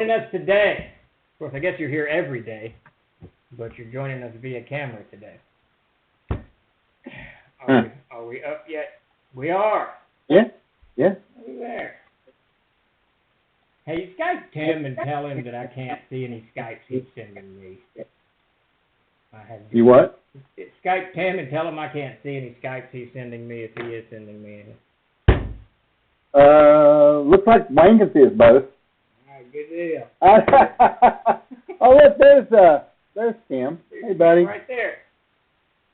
Joining us today. Of course, I guess you're here every day, but you're joining us via camera today. Are we up yet? We are. Yeah. Over there. Hey, Skype Tim and tell him that I can't see any Skypes he's sending me. You what? Skype Tim and tell him I can't see any Skypes he's sending me if he is sending me any. Looks like Wayne can see us both. All right, good deal. Oh, look, there's Tim. Hey, buddy. Right there.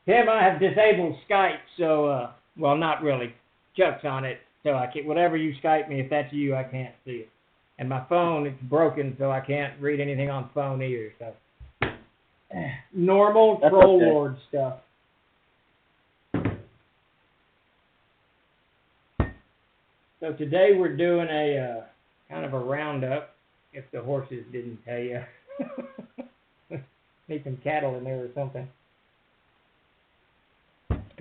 Tim, I have disabled Skype, so, well, not really. Chuck's on it, so I can't, whatever you Skype me, if that's you, I can't see it. And my phone, it's broken, so I can't read anything on the phone either, so. Normal That's Troll okay. Lord stuff. So today we're doing a kind of a roundup, if the horses didn't tell you. Need some cattle in there or something.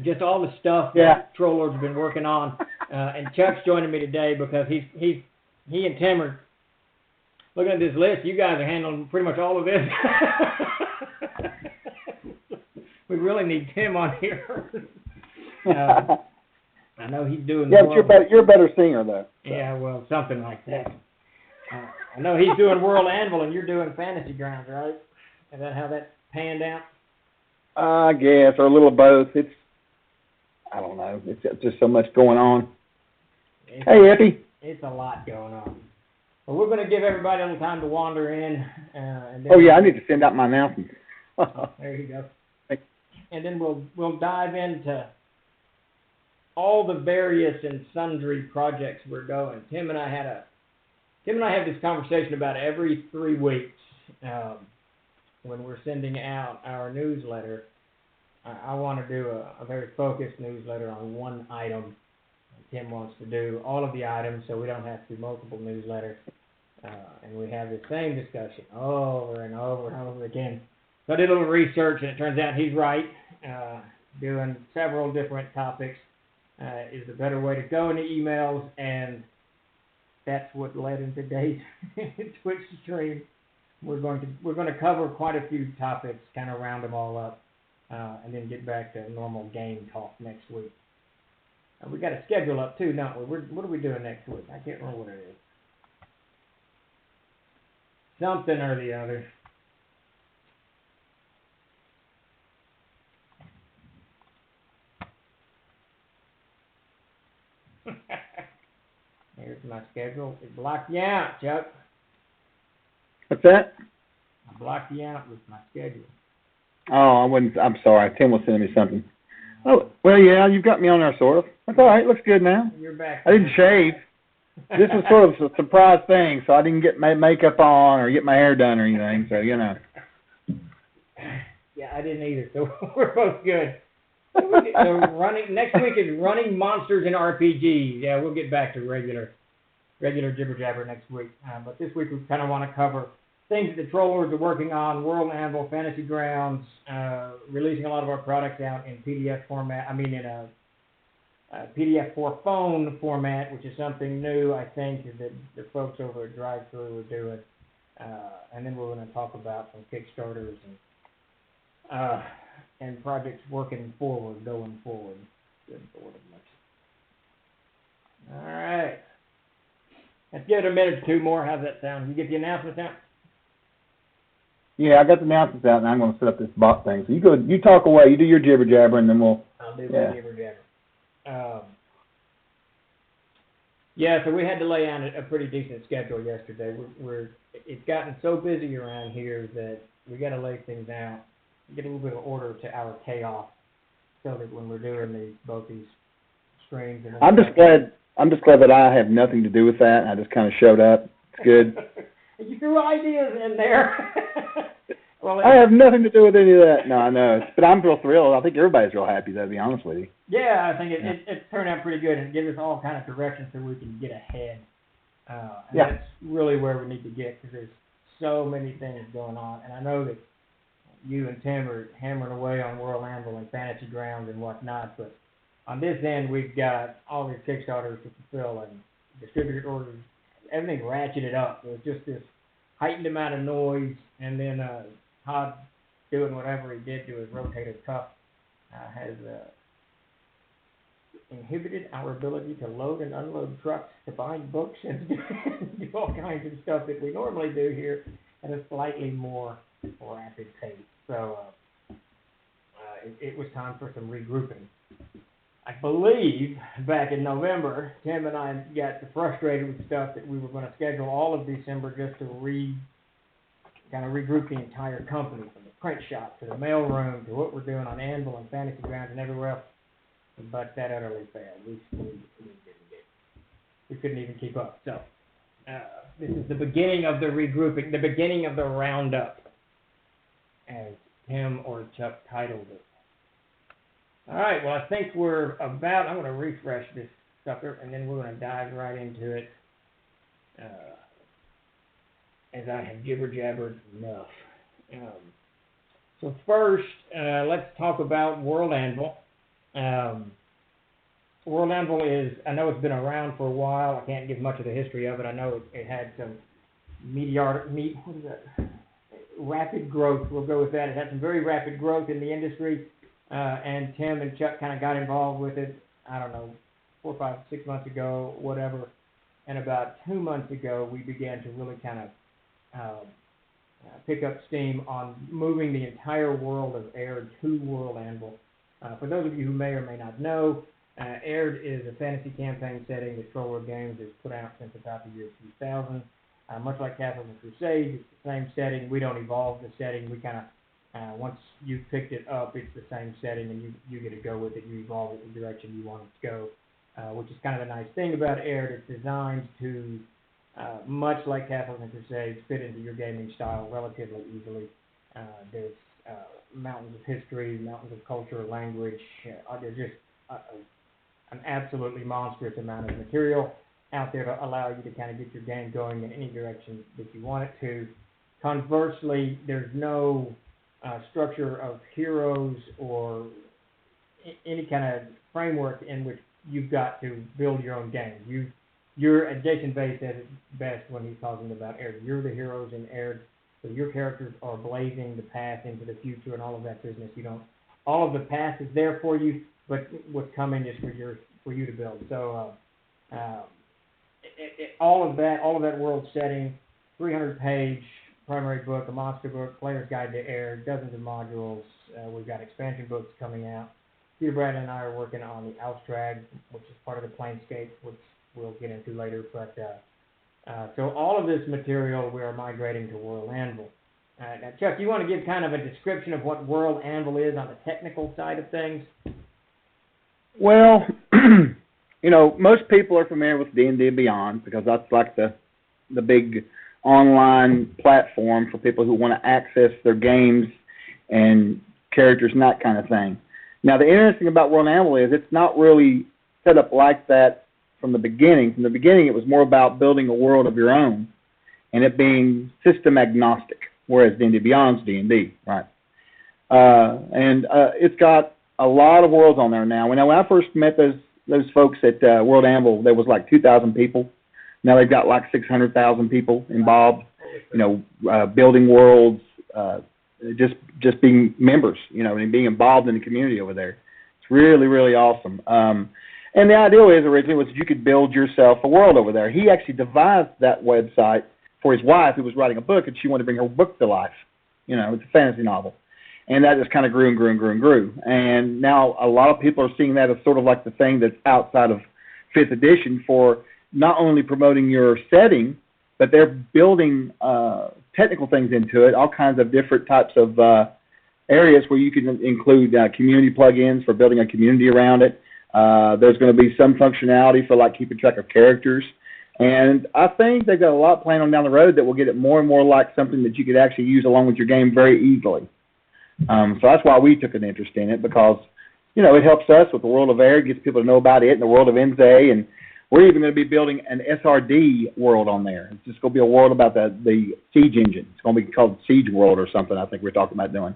Just all the stuff that Troll Lord's been working on. And Chuck's joining me today because he and Tim are looking at this list. You guys are handling pretty much all of this. We really need Tim on here. I know he's doing. Yeah, but you're a better singer though. So. Yeah, well, something like that. I know he's doing World Anvil and you're doing Fantasy Grounds, right? Is that how that panned out? I guess, or a little of both. I don't know. It's just so much going on. Hey, Epi. It's a lot going on. Well, we're going to give everybody a little time to wander in. And then I need to send out my announcement. There you go. And then we'll dive into all the various and sundry projects we're going. Tim and I have this conversation about every 3 weeks when we're sending out our newsletter. I want to do a very focused newsletter on one item. Tim wants to do all of the items so we don't have to do multiple newsletters. And we have the same discussion over and over and over again. So I did a little research and it turns out he's right. Doing several different topics is the better way to go in the emails, and that's what led in today's Twitch stream. We're going to cover quite a few topics, kind of round them all up. And then get back to normal game talk next week. We got a schedule up too, don't we? What are we doing next week? I can't remember what it is. Something or the other. Here's my schedule. It blocked you out, Chuck. What's that? I blocked you out with my schedule. Oh, I'm sorry. Tim was sending me something. Oh, well, yeah, you've got me on there, sort of. That's all right. Looks good now. You're back. I didn't shave. This was sort of a surprise thing, so I didn't get my makeup on or get my hair done or anything, so, you know. Yeah, I didn't either, so we're both good. So next week is running monsters in RPGs. Yeah, we'll get back to regular jibber jabber next week. But this week we kind of want to cover things that the Troll Lords are working on, World Anvil, Fantasy Grounds, releasing a lot of our products out in PDF format. I mean, in a PDF for phone format, which is something new, I think, that the folks over at Drive-Thru are doing. And then we're going to talk about some Kickstarters and projects going forward. Good Lord of mercy. All right. Let's give it a minute or two more. How's that sound? You get the announcements out? Yeah, I got the announcements out, and I'm going to set up this bot thing. So you talk away, you do your jibber jabber, and then I'll do my jibber jabber. So we had to lay out a pretty decent schedule yesterday. It's gotten so busy around here that we got to lay things out, get a little bit of order to our chaos, so that when we're doing both these streams. And I'm just glad that I have nothing to do with that. I just kind of showed up. It's good. You threw ideas in there. Well, I have nothing to do with any of that. No, I know. But I'm real thrilled. I think everybody's real happy, though, to be honest with you. Yeah, I think it turned out pretty good and gives us all kind of direction so we can get ahead. And that's really where we need to get, because there's so many things going on. And I know that you and Tim are hammering away on World Anvil and Fantasy Grounds and whatnot, but on this end, we've got all these Kickstarters to fulfill and distributor orders, everything ratcheted up. It was just this heightened amount of noise, and then Todd doing whatever he did to his rotator cuff has inhibited our ability to load and unload trucks, to bind books, and do all kinds of stuff that we normally do here at a slightly more rapid pace. So it was time for some regrouping. I believe back in November, Tim and I got frustrated with stuff that we were going to schedule all of December just to kind of regroup the entire company, from the print shop to the mailroom to what we're doing on Anvil and Fantasy Grounds and everywhere else. But that utterly failed. We couldn't even keep up. So this is the beginning of the regrouping, the beginning of the roundup, as Tim or Chuck titled it. All right, well, I think we're about, I'm going to refresh this sucker, and then we're going to dive right into it, as I have jibber-jabbered enough. So first, let's talk about World Anvil. World Anvil is, I know it's been around for a while. I can't give much of the history of it. I know it had some rapid growth. We'll go with that. It had some very rapid growth in the industry. And Tim and Chuck kind of got involved with it, I don't know, 4, 5, 6 months ago, whatever. And about 2 months ago, we began to really kind of pick up steam on moving the entire world of Aird to World Anvil. For those of you who may or may not know, Aird is a fantasy campaign setting that Troll Games has put out since about the year 2000. Much like Castles and Crusades, it's the same setting. We don't evolve the setting. We kind of once you've picked it up, it's the same setting, and you get to go with it. You evolve it the direction you want it to go, which is kind of the nice thing about Aird. It's designed to, much like Castles and Crusades, fit into your gaming style relatively easily. There's mountains of history, mountains of culture, language. There's just an absolutely monstrous amount of material out there to allow you to kind of get your game going in any direction that you want it to. Conversely, there's no structure of heroes or any kind of framework in which you've got to build your own game. As Jason Bay says it best when he's talking about Aird. You're the heroes in Aird, so your characters are blazing the path into the future and all of that business. All of the path is there for you, but what's coming is for you to build. So all of that world setting, 300-page primary book, a monster book, Player's Guide to Aird, dozens of modules. We've got expansion books coming out. Peter Brad and I are working on the Austrag, which is part of the Planescape, which we'll get into later. But so all of this material we are migrating to World Anvil. Now, Chuck, you want to give kind of a description of what World Anvil is on the technical side of things? Well, most people are familiar with D&D Beyond because that's like the big online platform for people who want to access their games and characters and that kind of thing. Now, the interesting about World Anvil is it's not really set up like that from the beginning. From the beginning, it was more about building a world of your own and it being system agnostic, whereas D&D Beyond's D&D, right? And it's got a lot of worlds on there now. When I first met those folks at World Anvil, there was like 2,000 people. Now they've got like 600,000 people involved, building worlds, just being members, and being involved in the community over there. It's really, really awesome. And the idea originally was that you could build yourself a world over there. He actually devised that website for his wife, who was writing a book, and she wanted to bring her book to life. It's a fantasy novel. And that just kind of grew and grew and grew and grew. And now a lot of people are seeing that as sort of like the thing that's outside of 5th edition for not only promoting your setting, but they're building technical things into it, all kinds of different types of areas where you can include community plugins for building a community around it. There's going to be some functionality for like keeping track of characters. And I think they've got a lot planned on down the road that will get it more and more like something that you could actually use along with your game very easily. So that's why we took an interest in it, because, it helps us with the world of Aird, gets people to know about it, and the world of NZA, and we're even going to be building an SRD world on there. It's just going to be a world about the Siege engine. It's going to be called Siege World or something, I think we're talking about doing,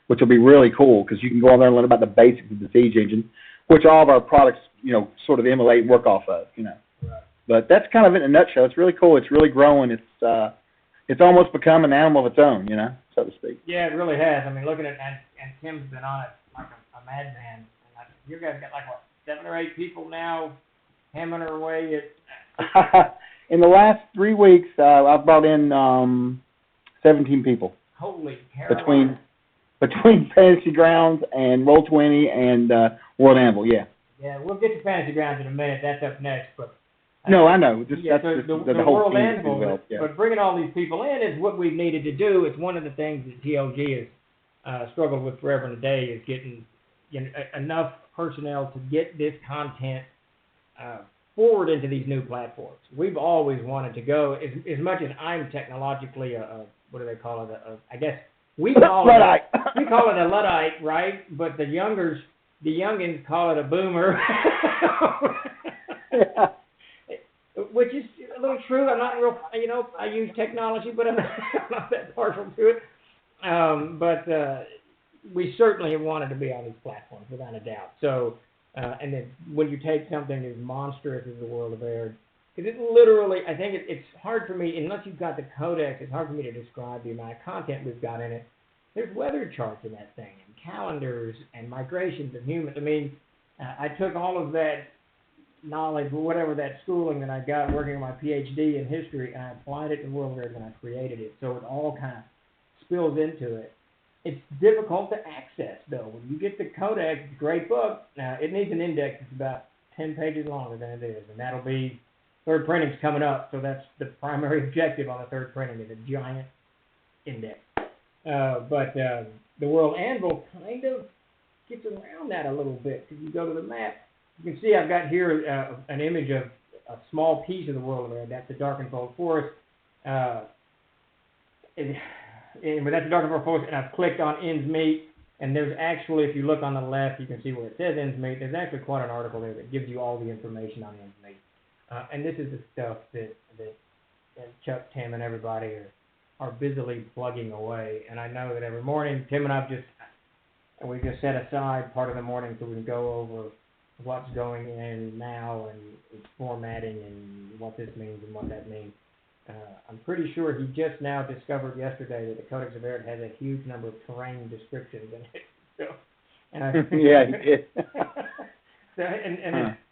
which will be really cool because you can go on there and learn about the basics of the Siege engine, which all of our products, sort of emulate and work off of, Right. But that's kind of it in a nutshell. It's really cool. It's really growing. It's it's almost become an animal of its own, you know, so to speak. Yeah, it really has. I mean, looking at and Tim's been on it like a madman. And you guys got like what 7 or 8 people now hammering away at. In the last 3 weeks, I've brought in 17 people. Holy Carolina. Between Fantasy Grounds and Roll20 and World Anvil, yeah. Yeah, we'll get to Fantasy Grounds in a minute. That's up next, but. No, I know. Just Yeah, that's so just the whole World team Anvil, developed, yeah. but bringing all these people in is what we've needed to do. It's one of the things that TLG has struggled with forever and a day is getting enough personnel to get this content forward into these new platforms. We've always wanted to go, as much as I'm technologically what do they call it? I guess we call Luddite. We call it a Luddite, right? But the youngins call it a boomer. Yeah. Which is a little true. I'm not real, I use technology, but I'm not that partial to it. But we certainly have wanted to be on these platforms, without a doubt. So, and then when you take something as monstrous as the World of Air, because it literally, I think it's hard for me, unless you've got the codex, it's hard for me to describe the amount of content we've got in it. There's weather charts in that thing, and calendars, and migrations of humans. I mean, I took all of that knowledge, or whatever that schooling that I got working on my PhD in history, and I applied it in World War when I created it. So it all kind of spills into it. It's difficult to access, though. When you get the codex, it's a great book. Now, it needs an index that's about 10 pages longer than it is, and that'll be, third printing's coming up, so that's the primary objective on the third printing, is a giant index. But the World Anvil kind of gets around that a little bit. If you go to the map, you can see I've got here an image of a small piece of the World of Air. That's the Darkenfold Forest. That's the Darkenfold Forest, and I've clicked on Ends Meet, and there's actually, if you look on the left, you can see where it says Ends Meet. There's actually quite an article there that gives you all the information on Ends Meet. And this is the stuff that Chuck, Tim, and everybody are busily plugging away. And I know that every morning, Tim and we just set aside part of the morning so we can go over what's going in now and its formatting and what this means and what that means. I'm pretty sure he just now discovered yesterday that the Codex of Eric has a huge number of terrain descriptions in it. So, yeah, he did. So,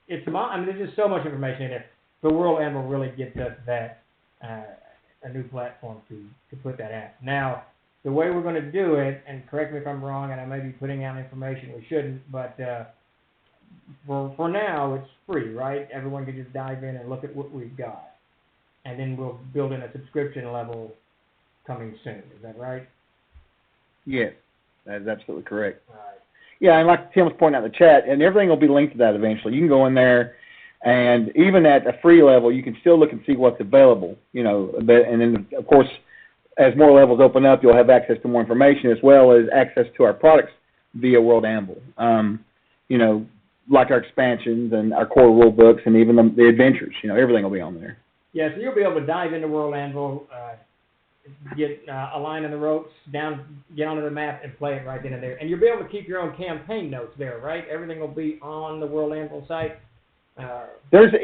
there's just so much information in there. The World Anvil really gets us that a new platform to put that out. Now, the way we're going to do it, and correct me if I'm wrong, and I may be putting out information we shouldn't, but for now, it's free, right? Everyone can just dive in and look at what we've got. And then we'll build in a subscription level coming soon. Is that right? Yes, that is absolutely correct. All right. Yeah, and like Tim was pointing out in the chat, and everything will be linked to that eventually. You can go in there, and even at a free level, you can still look and see what's available, and then, of course, as more levels open up, you'll have access to more information as well as access to our products via World Anvil. Like our expansions and our core rule books and even the adventures. Everything will be on there. Yeah, so you'll be able to dive into World Anvil, get a line in the ropes, get onto the map, and play it right then and there. And you'll be able to keep your own campaign notes there, right? Everything will be on the World Anvil site. There is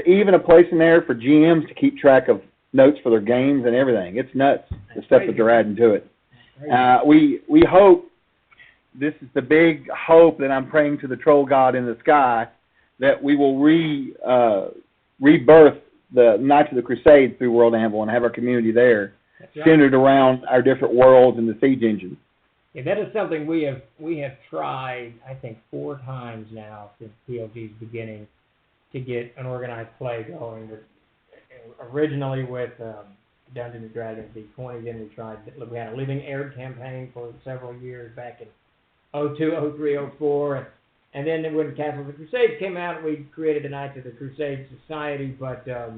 even a place in there for GMs to keep track of notes for their games and everything. It's nuts, the stuff that they're adding to it. We hope, this is the big hope that I'm praying to the troll god in the sky, that we will rebirth the Knights of the Crusade through World Anvil and have our community there, centered around our different worlds and the siege engine. Yeah, that is something we have tried, I think, 4 times now since PLG's beginning to get an organized play going. Originally with Dungeons & Dragons D20, then we had a Living Air campaign for several years back in 02, 03, 04, and then when Castle of the Crusade came out, we created the Knights of the Crusade Society, but it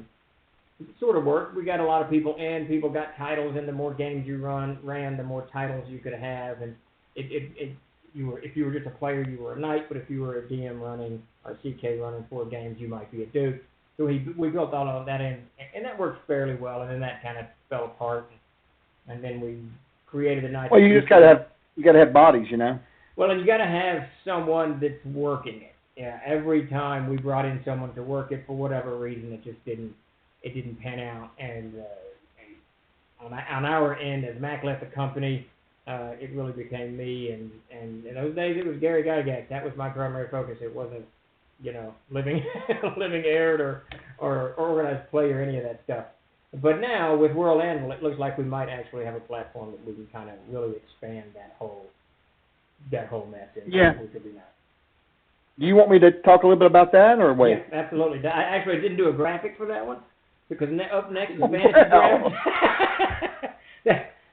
sort of worked. We got a lot of people in. People got titles, and the more games you ran, the more titles you could have. And if you were just a player, you were a knight, but if you were a DM running or CK running 4 games, you might be a duke. So we built all of that in, and that worked fairly well. And then that kind of fell apart, and then we created the Knights. Well, you just gotta have bodies, Well, and you got to have someone that's working it. Yeah, every time we brought in someone to work it, for whatever reason, it just didn't pan out. And on our end, as Mac left the company, it really became me, and in those days it was Gary Gygax. That was my primary focus. It wasn't, living aired or organized play or any of that stuff. But now with World End, it looks like we might actually have a platform that we can kind of really expand that whole mess in. Yeah. Which would be nice. Do you want me to talk a little bit about that, or wait? Yeah, absolutely. I actually didn't do a graphic for that one because up next is Fantasy Grounds.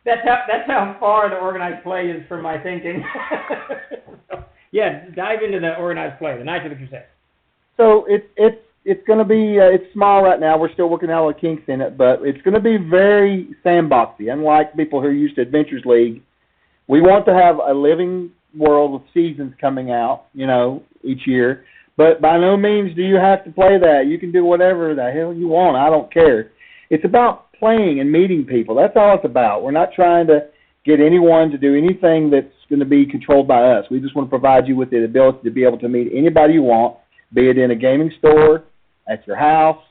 That's how far the organized play is from my thinking. Yeah, dive into the organized play, the Knights of the Crusade. So it's going to be it's small right now. We're still working out all the kinks in it, but it's going to be very sandboxy. Unlike people who are used to Adventures League, we want to have a living world with seasons coming out, each year. But by no means do you have to play that. You can do whatever the hell you want. I don't care. It's about playing and meeting people. That's all it's about. We're not trying to get anyone to do anything that's going to be controlled by us. We just want to provide you with the ability to be able to meet anybody you want, be it in a gaming store, at your house,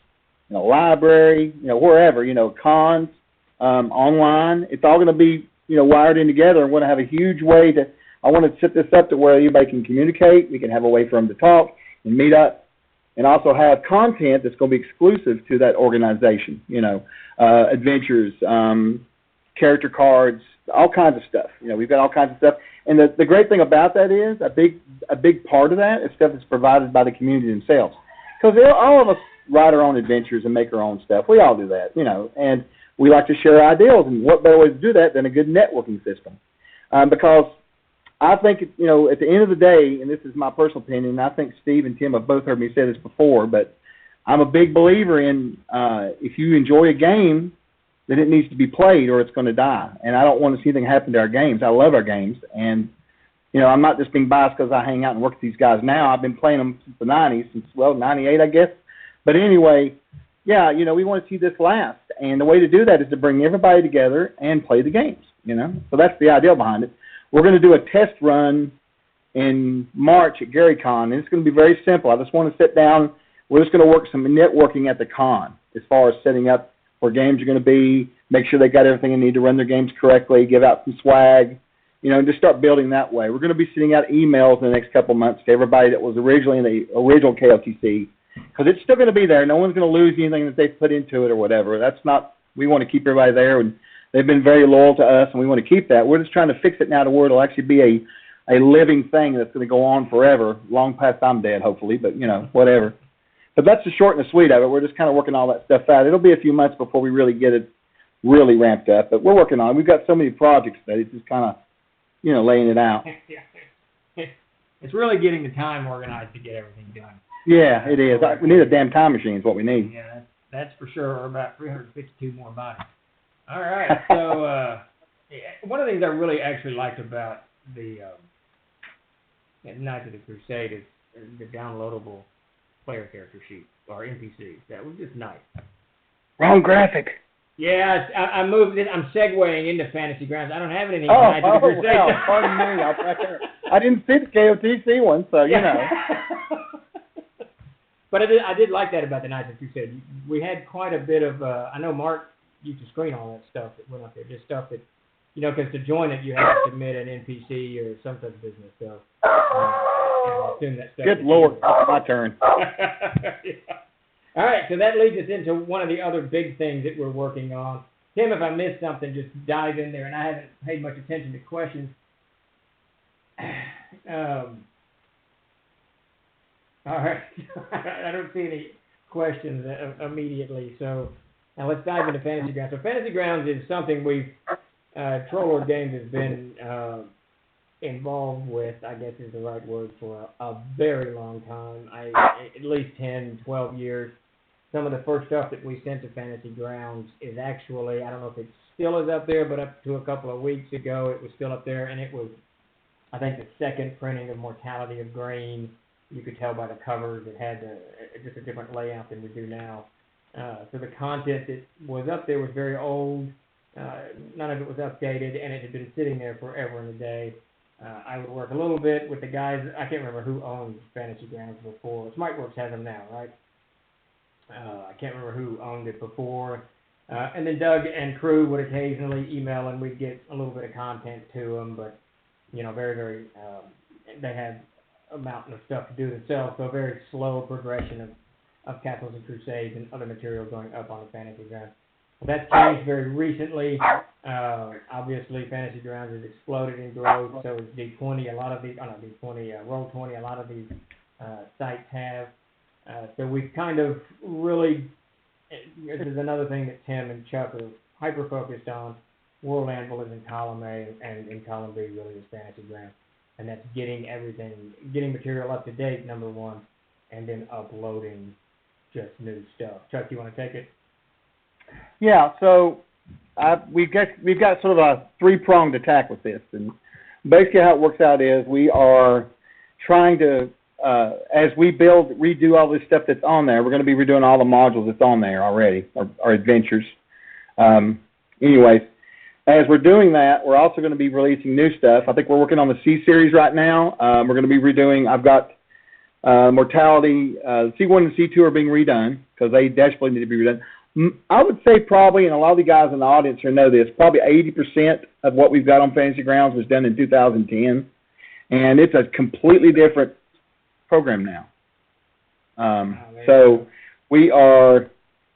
in a library, wherever, cons, online. It's all going to be, wired in together. And we're going to have a huge way I want to set this up to where everybody can communicate. We can have a way for them to talk and meet up, and also have content that's going to be exclusive to that organization, adventures, character cards, all kinds of stuff. We've got all kinds of stuff. And the great thing about that is a big part of that is stuff that's provided by the community themselves. Because all of us write our own adventures and make our own stuff. We all do that, and we like to share ideals. And what better way to do that than a good networking system? Because I think, at the end of the day, and this is my personal opinion, and I think Steve and Tim have both heard me say this before, but I'm a big believer in if you enjoy a game, then it needs to be played or it's going to die. And I don't want to see anything happen to our games. I love our games. And, I'm not just being biased because I hang out and work with these guys now. I've been playing them since the 90s, since, 98, I guess. But anyway, yeah, we want to see this last. And the way to do that is to bring everybody together and play the games, So that's the idea behind it. We're going to do a test run in March at GaryCon, and it's going to be very simple. I just want to sit down. We're just going to work some networking at the con as far as setting up where games are going to be, make sure they got everything they need to run their games correctly, give out some swag, and just start building that way. We're going to be sending out emails in the next couple of months to everybody that was originally in the original KOTC, because it's still going to be there. No one's going to lose anything that they've put into it or whatever. That's not, we want to keep everybody there, and they've been very loyal to us, and we want to keep that. We're just trying to fix it now to where it'll actually be a living thing that's going to go on forever, long past I'm dead, hopefully, but, whatever. But that's the short and the sweet of it. We're just kind of working all that stuff out. It'll be a few months before we really get it really ramped up, but we're working on it. We've got so many projects that it's just kind of, laying it out. It's really getting the time organized to get everything done. Yeah, it is. We need a damn time machine is what we need. Yeah, that's for sure, or about 352 more bodies. All right, so one of the things I really actually liked about the Knights of the Crusade is the downloadable player character sheet, or NPCs. That was just nice. Wrong graphic. Yeah, I moved it. I'm segueing into Fantasy Grounds. I don't have anything for Knights of the Crusade. Well, pardon me. I didn't see the KOTC one, so, But I did like that about the Knights of the Crusade. We had quite a bit of, I know Mark used to screen all that stuff that went up there, just stuff that, because to join it you have to submit an NPC or some such business. So, I assume that stuff. Good Lord, it's my turn. Yeah. All right, so that leads us into one of the other big things that we're working on. Tim, if I missed something, just dive in there, and I haven't paid much attention to questions. All right, I don't see any questions immediately, so now let's dive into Fantasy Grounds. So Fantasy Grounds is something Troll Games has been involved with, I guess is the right word, for a very long time, at least 10, 12 years. Some of the first stuff that we sent to Fantasy Grounds is actually, I don't know if it still is up there, but up to a couple of weeks ago it was still up there, and it was, I think, the second printing of Mortality of Green. You could tell by the covers it had just a different layout than we do now. So the content that was up there was very old. None of it was updated, and it had been sitting there forever and a day. I would work a little bit with the guys. I can't remember who owned Fantasy Grounds before. Smiteworks has them now, right? I can't remember who owned it before. And then Doug and crew would occasionally email, and we'd get a little bit of content to them, but, very, very, they have a mountain of stuff to do themselves, so a very slow progression of Castles and Crusades and other material going up on the Fantasy Grounds. Well, that's changed very recently. Obviously, Fantasy Grounds has exploded in growth, so is D20. A lot of these, Roll20, a lot of these sites have. So we've kind of really, this is another thing that Tim and Chuck are hyper-focused on. World Anvil is in column A, and in column B really is Fantasy Grounds. And that's getting material up to date, number one, and then uploading just new stuff. Chuck, you want to take it? Yeah, so we've got sort of a three-pronged attack with this, and basically how it works out is we are trying to, as we redo all this stuff that's on there, we're going to be redoing all the modules that's on there already, our adventures. Anyways, as we're doing that, we're also going to be releasing new stuff. I think we're working on the C series right now. We're going to be redoing. I've got Mortality. C1 and C2 are being redone because they desperately need to be redone. I would say probably, and a lot of the guys in the audience here know this, probably 80% of what we've got on Fantasy Grounds was done in 2010, and it's a completely different program now. So we are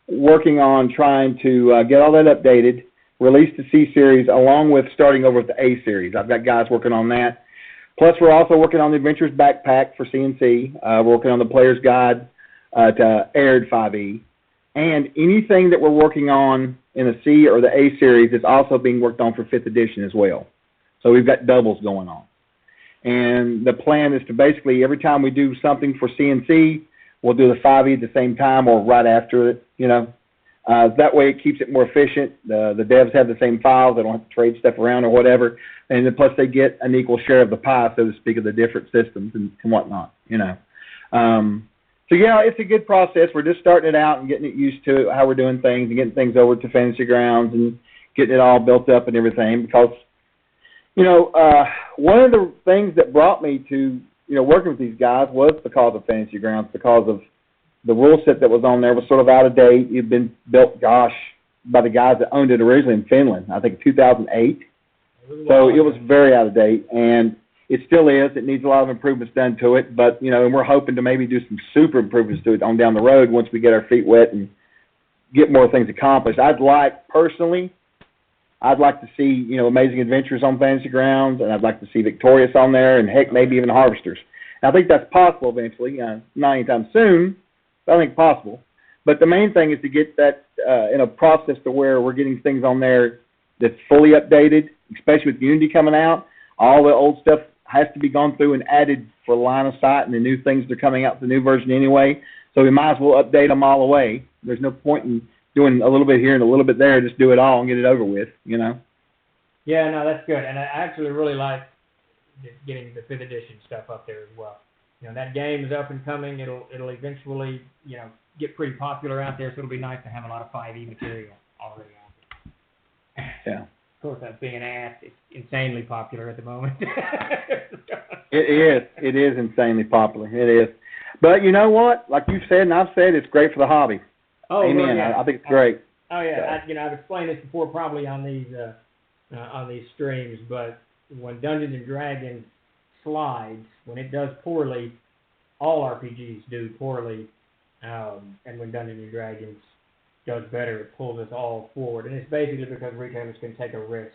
working on trying to get all that updated, release the C Series, along with starting over with the A Series. I've got guys working on that. Plus, we're also working on the Adventures Backpack for CNC. We're working on the Player's Guide to Aired 5e. And anything that we're working on in the C or the A Series is also being worked on for 5th edition as well. So we've got doubles going on. And the plan is to basically, every time we do something for CNC, we'll do the 5e at the same time or right after it, That way it keeps it more efficient. The devs have the same files. They don't have to trade stuff around or whatever. And then plus they get an equal share of the pie, so to speak, of the different systems and whatnot, So, yeah, it's a good process. We're just starting it out and getting it used to how we're doing things and getting things over to Fantasy Grounds and getting it all built up and everything because, one of the things that brought me to, working with these guys was because of Fantasy Grounds, because of the rule set that was on there was sort of out of date. It had been built, by the guys that owned it originally in Finland, I think 2008. So it was very out of date, and it still is. It needs a lot of improvements done to it, but, and we're hoping to maybe do some super improvements to it on down the road once we get our feet wet and get more things accomplished. I'd like to see, Amazing Adventures on Fantasy Grounds, and I'd like to see Victorious on there, and heck, maybe even Harvesters. And I think that's possible eventually, not anytime soon, but I think possible. But the main thing is to get that in a process to where we're getting things on there that's fully updated, especially with Unity coming out. All the old stuff has to be gone through and added for line of sight, and the new things that are coming out, the new version anyway. So we might as well update them all the way. There's no point in doing a little bit here and a little bit there. Just do it all and get it over with, Yeah, no, that's good. And I actually really like getting the 5th edition stuff up there as well. That game is up and coming. It'll eventually, get pretty popular out there, so it'll be nice to have a lot of 5e material already out there. Yeah. Of course, that's being asked. It's insanely popular at the moment. It is insanely popular. It is. But you know what? Like you've said and I've said, it's great for the hobby. Oh, amen. Well, yeah. I think it's great. Oh yeah. I've explained this before, probably on these streams. But when Dungeons and Dragons slides, when it does poorly, all RPGs do poorly. And when Dungeons and Dragons does better, it pulls us all forward. And it's basically because retailers can take a risk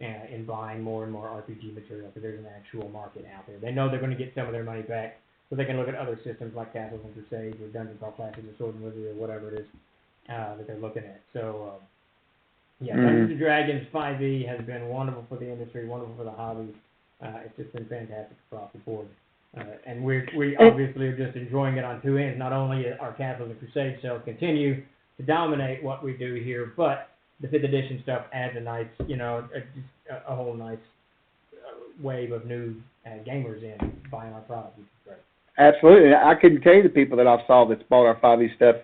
in buying more and more RPG material because there's an actual market out there. They know they're going to get some of their money back, so they can look at other systems like Castles and Crusades or Dungeons All Classes or Sword and Wizardry or whatever it is that they're looking at. So, Dungeons and Dragons 5e has been wonderful for the industry, wonderful for the hobby. It's just been fantastic across the board. And we obviously are just enjoying it on two ends. Not only our Castles and Crusades sales continue to dominate what we do here, but the 5th edition stuff adds a nice, a whole nice wave of new gamers in buying our product, which is great. Absolutely. I couldn't tell you the people that I've saw that's bought our 5e stuff,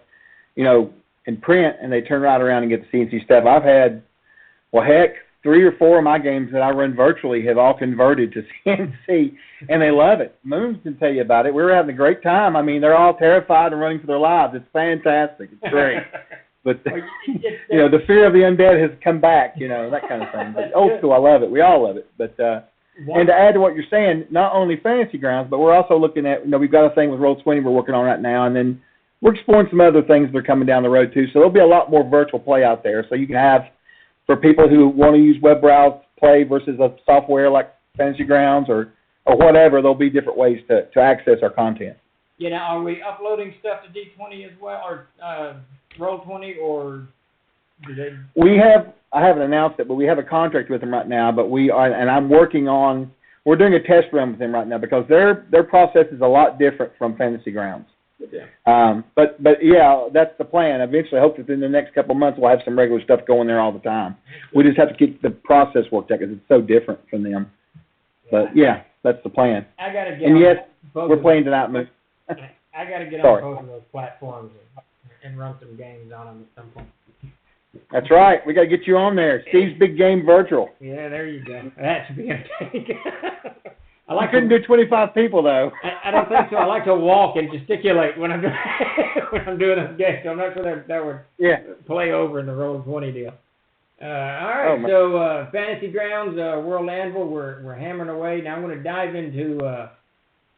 in print, and they turn right around and get the CNC stuff. I've had, 3 or 4 of my games that I run virtually have all converted to CNC, and they love it. Moons can tell you about it. We were having a great time. I mean, they're all terrified and running for their lives. It's fantastic. It's great. but Well, you know, the fear of the undead has come back, you know, that kind of thing. But old school, I love it. We all love it. But and to add to what you're saying, not only Fantasy Grounds, but we're also looking at, you know, we've got a thing with Roll20 we're working on right now, and then we're exploring some other things that are coming down the road too. So there'll be a lot more virtual play out there. So you can have, for people who want to use web browse play versus a software like Fantasy Grounds or whatever, there'll be different ways to access our content. You know, are we uploading stuff to D20 as well, or Roll20, or do they? We have, I haven't announced it, but we have a contract with them right now, but we are, and I'm working on, we're doing a test run with them right now because their process is a lot different from Fantasy Grounds. Yeah. But yeah, that's the plan. Eventually, I hope that in the next couple of months we'll have some regular stuff going there all the time. We just have to keep the process worked out because it's so different from them. But yeah, that's the plan. I gotta get. And yes, both we're of playing tonight, Moose. I gotta get Sorry. on both of those platforms and run some games on them at some point. That's right. We got to get you on there. Steve's Big Game Virtual. Yeah, there you go. That should be entertaining. I couldn't do 25 people though. I don't think so. I like to walk and gesticulate when I'm doing those games. So I'm not sure that would play over in the Roll20 deal. All right. So Fantasy Grounds, World Anvil, we're hammering away. Now I'm going to dive into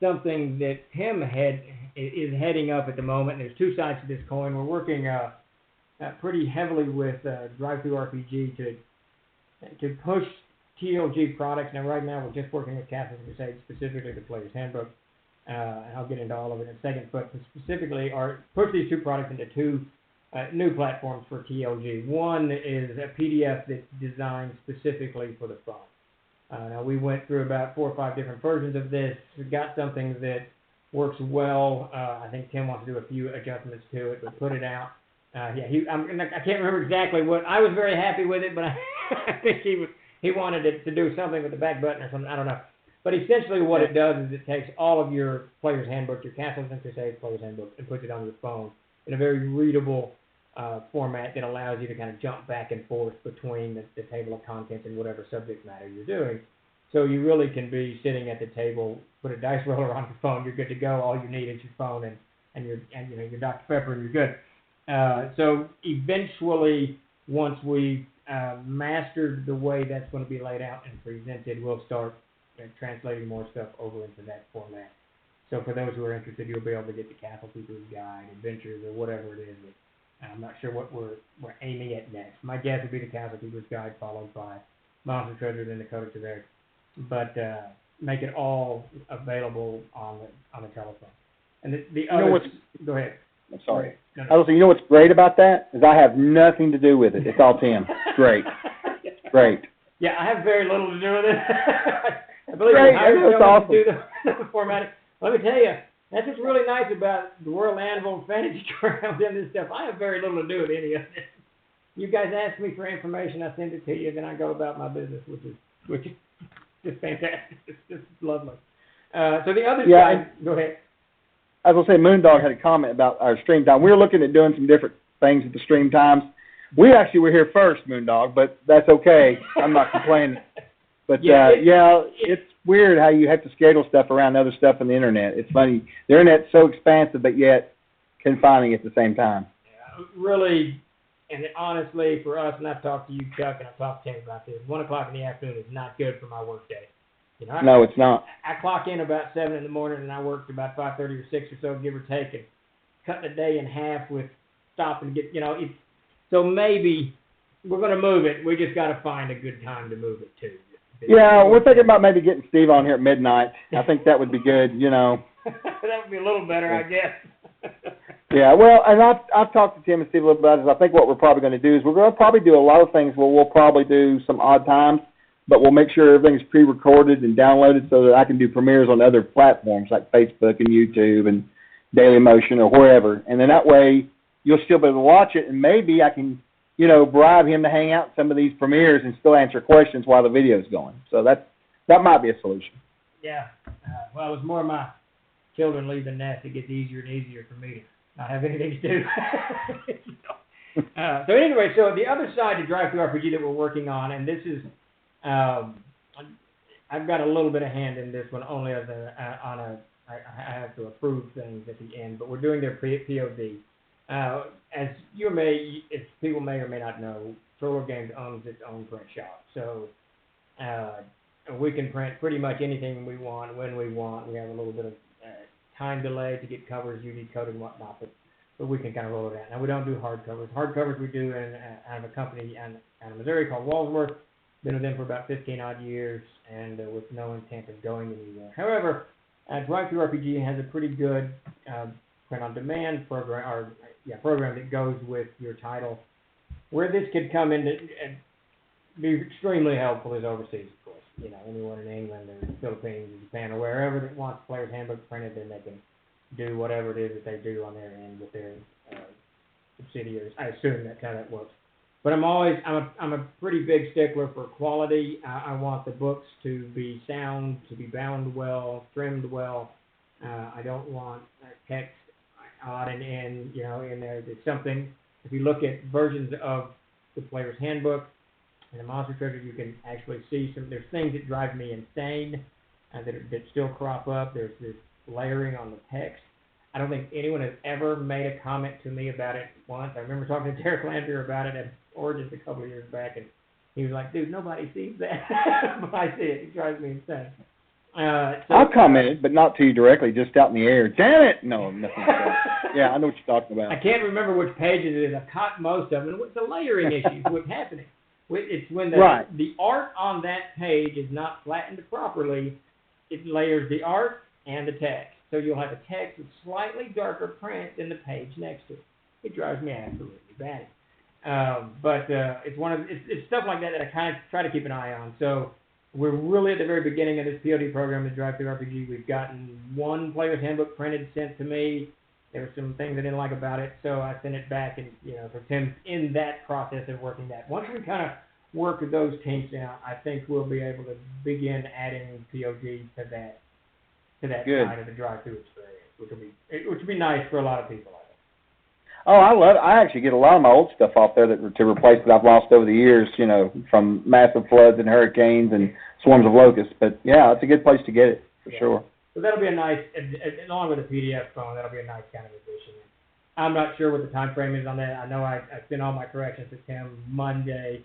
something that Tim is heading up at the moment. And there's two sides to this coin. We're working pretty heavily with Drive-Thru RPG to push TLG products. Now, right now, we're just working with Catholic Crusade, specifically the Player's Handbook. And I'll get into all of it in a second. But specifically, push these two products into two new platforms for TLG. One is a PDF that's designed specifically for the phone. Now, we went through about 4 or 5 different versions of this. We've got something that works well. I think Tim wants to do a few adjustments to it, but put it out. I can't remember exactly what. I was very happy with it, but I think he wanted it to do something with the back button or something. I don't know. But essentially what it does is it takes all of your Player's Handbook, your Castles and Crusades Player's Handbook, and puts it on your phone in a very readable format that allows you to kind of jump back and forth between the table of contents and whatever subject matter you're doing. So you really can be sitting at the table, put a dice roller on your phone, you're good to go. All you need is your phone and your Dr. Pepper, and you're good. So eventually, once we mastered the way that's going to be laid out and presented, we'll start translating more stuff over into that format. So for those who are interested, you'll be able to get the Castle Keeper's Guide, Adventures, or whatever it is. I'm not sure what we're aiming at next. My guess would be the Castle Keeper's Guide, followed by Monster Treasures and the Codex of Eric. But make it all available on the telephone. And the other, go ahead. I'm sorry. No. I was saying, you know what's great about that is I have nothing to do with it. It's all Tim. Great. Great. Yeah, I have very little to do with it. I believe great. It's awesome. To do the formatting. Let me tell you, that's what's really nice about the World Anvil Fantasy Grounds and this stuff. I have very little to do with any of it. You guys ask me for information, I send it to you, then I go about my business, which is just fantastic. It's just lovely. So the other side, go ahead. I was going to say, Moondog had a comment about our stream time. We were looking at doing some different things at the stream times. We actually were here first, Moondog, but that's okay. I'm not complaining. But, it's weird how you have to schedule stuff around other stuff on the Internet. It's funny. The Internet's so expansive, but yet confining at the same time. Yeah, really, and honestly, for us, and I've talked to you, Chuck, and I've talked to Tim about this, 1 o'clock in the afternoon is not good for my work day. No, it's not. I clock in about 7 in the morning, and I work about 5:30 or 6 or so, give or take, and cut the day in half with stop and get, so maybe we're going to move it. We just got to find a good time to move it to. Yeah, we're thinking about maybe getting Steve on here at midnight. I think that would be good, That would be a little better, I guess. Yeah, well, and I've talked to Tim and Steve a little bit about it. I think what we're probably going to do is we're going to probably do a lot of things where we'll probably do some odd times, but we'll make sure everything's pre-recorded and downloaded so that I can do premieres on other platforms like Facebook and YouTube and Dailymotion or wherever. And then that way you'll still be able to watch it, and maybe I can, bribe him to hang out in some of these premieres and still answer questions while the video's going. So that might be a solution. Yeah. Well, it was more my children leave the nest. It gets easier and easier for me to not have anything to do. So anyway, so the other side to Drive-Thru RPG that we're working on, and this is, I've got a little bit of hand in this one, only as I have to approve things at the end, but we're doing their POD. as if people may or may not know, Troller Games owns its own print shop. So we can print pretty much anything we want, when we want. We have a little bit of time delay to get covers, UV coated and whatnot, but we can kind of roll it out. Now, we don't do hardcovers. Hardcovers we do out of a company out of Missouri called Walsworth. Been with them for about 15 odd years, and with no intent of going anywhere. However, Drive-Thru RPG has a pretty good print-on-demand program that goes with your title. Where this could come in and be extremely helpful is overseas, of course. You know, anyone in England or the Philippines or Japan or wherever that wants Player's Handbook printed, then they can do whatever it is that they do on their end with their subsidiaries. I assume that's how that works. But I'm a pretty big stickler for quality. I want the books to be sound, to be bound well, trimmed well. I don't want text odd and end, in there. There's something. If you look at versions of the Player's Handbook and the Monster Treasure, you can actually see there's things that drive me insane that still crop up. There's this layering on the text. I don't think anyone has ever made a comment to me about it once. I remember talking to Derek Landry about it at Origins a couple of years back, and he was like, dude, nobody sees that. But I see it. It drives me insane. I've commented, but not to you directly, just out in the air. Damn it! No, nothing like that. Yeah, I know what you're talking about. I can't remember which pages it is. I've caught most of them. And it's a layering issue. What's happening? It's when the art on that page is not flattened properly. It layers the art and the text. So you'll have a text with slightly darker print than the page next to it. It drives me absolutely batty. But it's stuff like that I kind of try to keep an eye on. So we're really at the very beginning of this POD program, the Drive-Thru RPG. We've gotten one Player's Handbook printed, sent to me. There were some things I didn't like about it, so I sent it back, and so Tim's in that process of working that. Once we kind of work those kinks out, I think we'll be able to begin adding POD to that side of the Drive-Thru experience, which will be nice for a lot of people. Oh, I love it. I actually get a lot of my old stuff off there to replace that I've lost over the years, from massive floods and hurricanes and swarms of locusts. But, yeah, it's a good place to get it, for sure. So that'll be a nice, along with a PDF phone, that'll be a nice kind of addition. I'm not sure what the time frame is on that. I know I sent all my corrections to Tim Monday,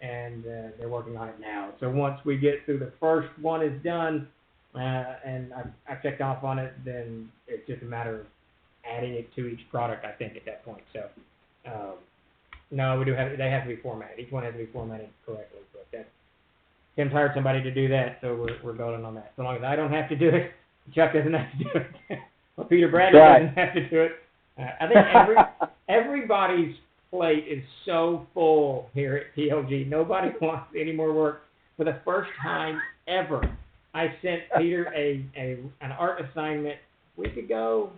and they're working on it now. So once we get through the first one is done, and I've checked off on it, then it's just a matter of adding it to each product, I think, at that point. So, no, they have to be formatted. Each one has to be formatted correctly. But Tim's hired somebody to do that, so we're golden on that. So long as I don't have to do it, Chuck doesn't have to do it. Well, Peter Bradley doesn't have to do it. I think everybody's plate is so full here at TLG. Nobody wants any more work. For the first time ever, I sent Peter an art assignment a week ago.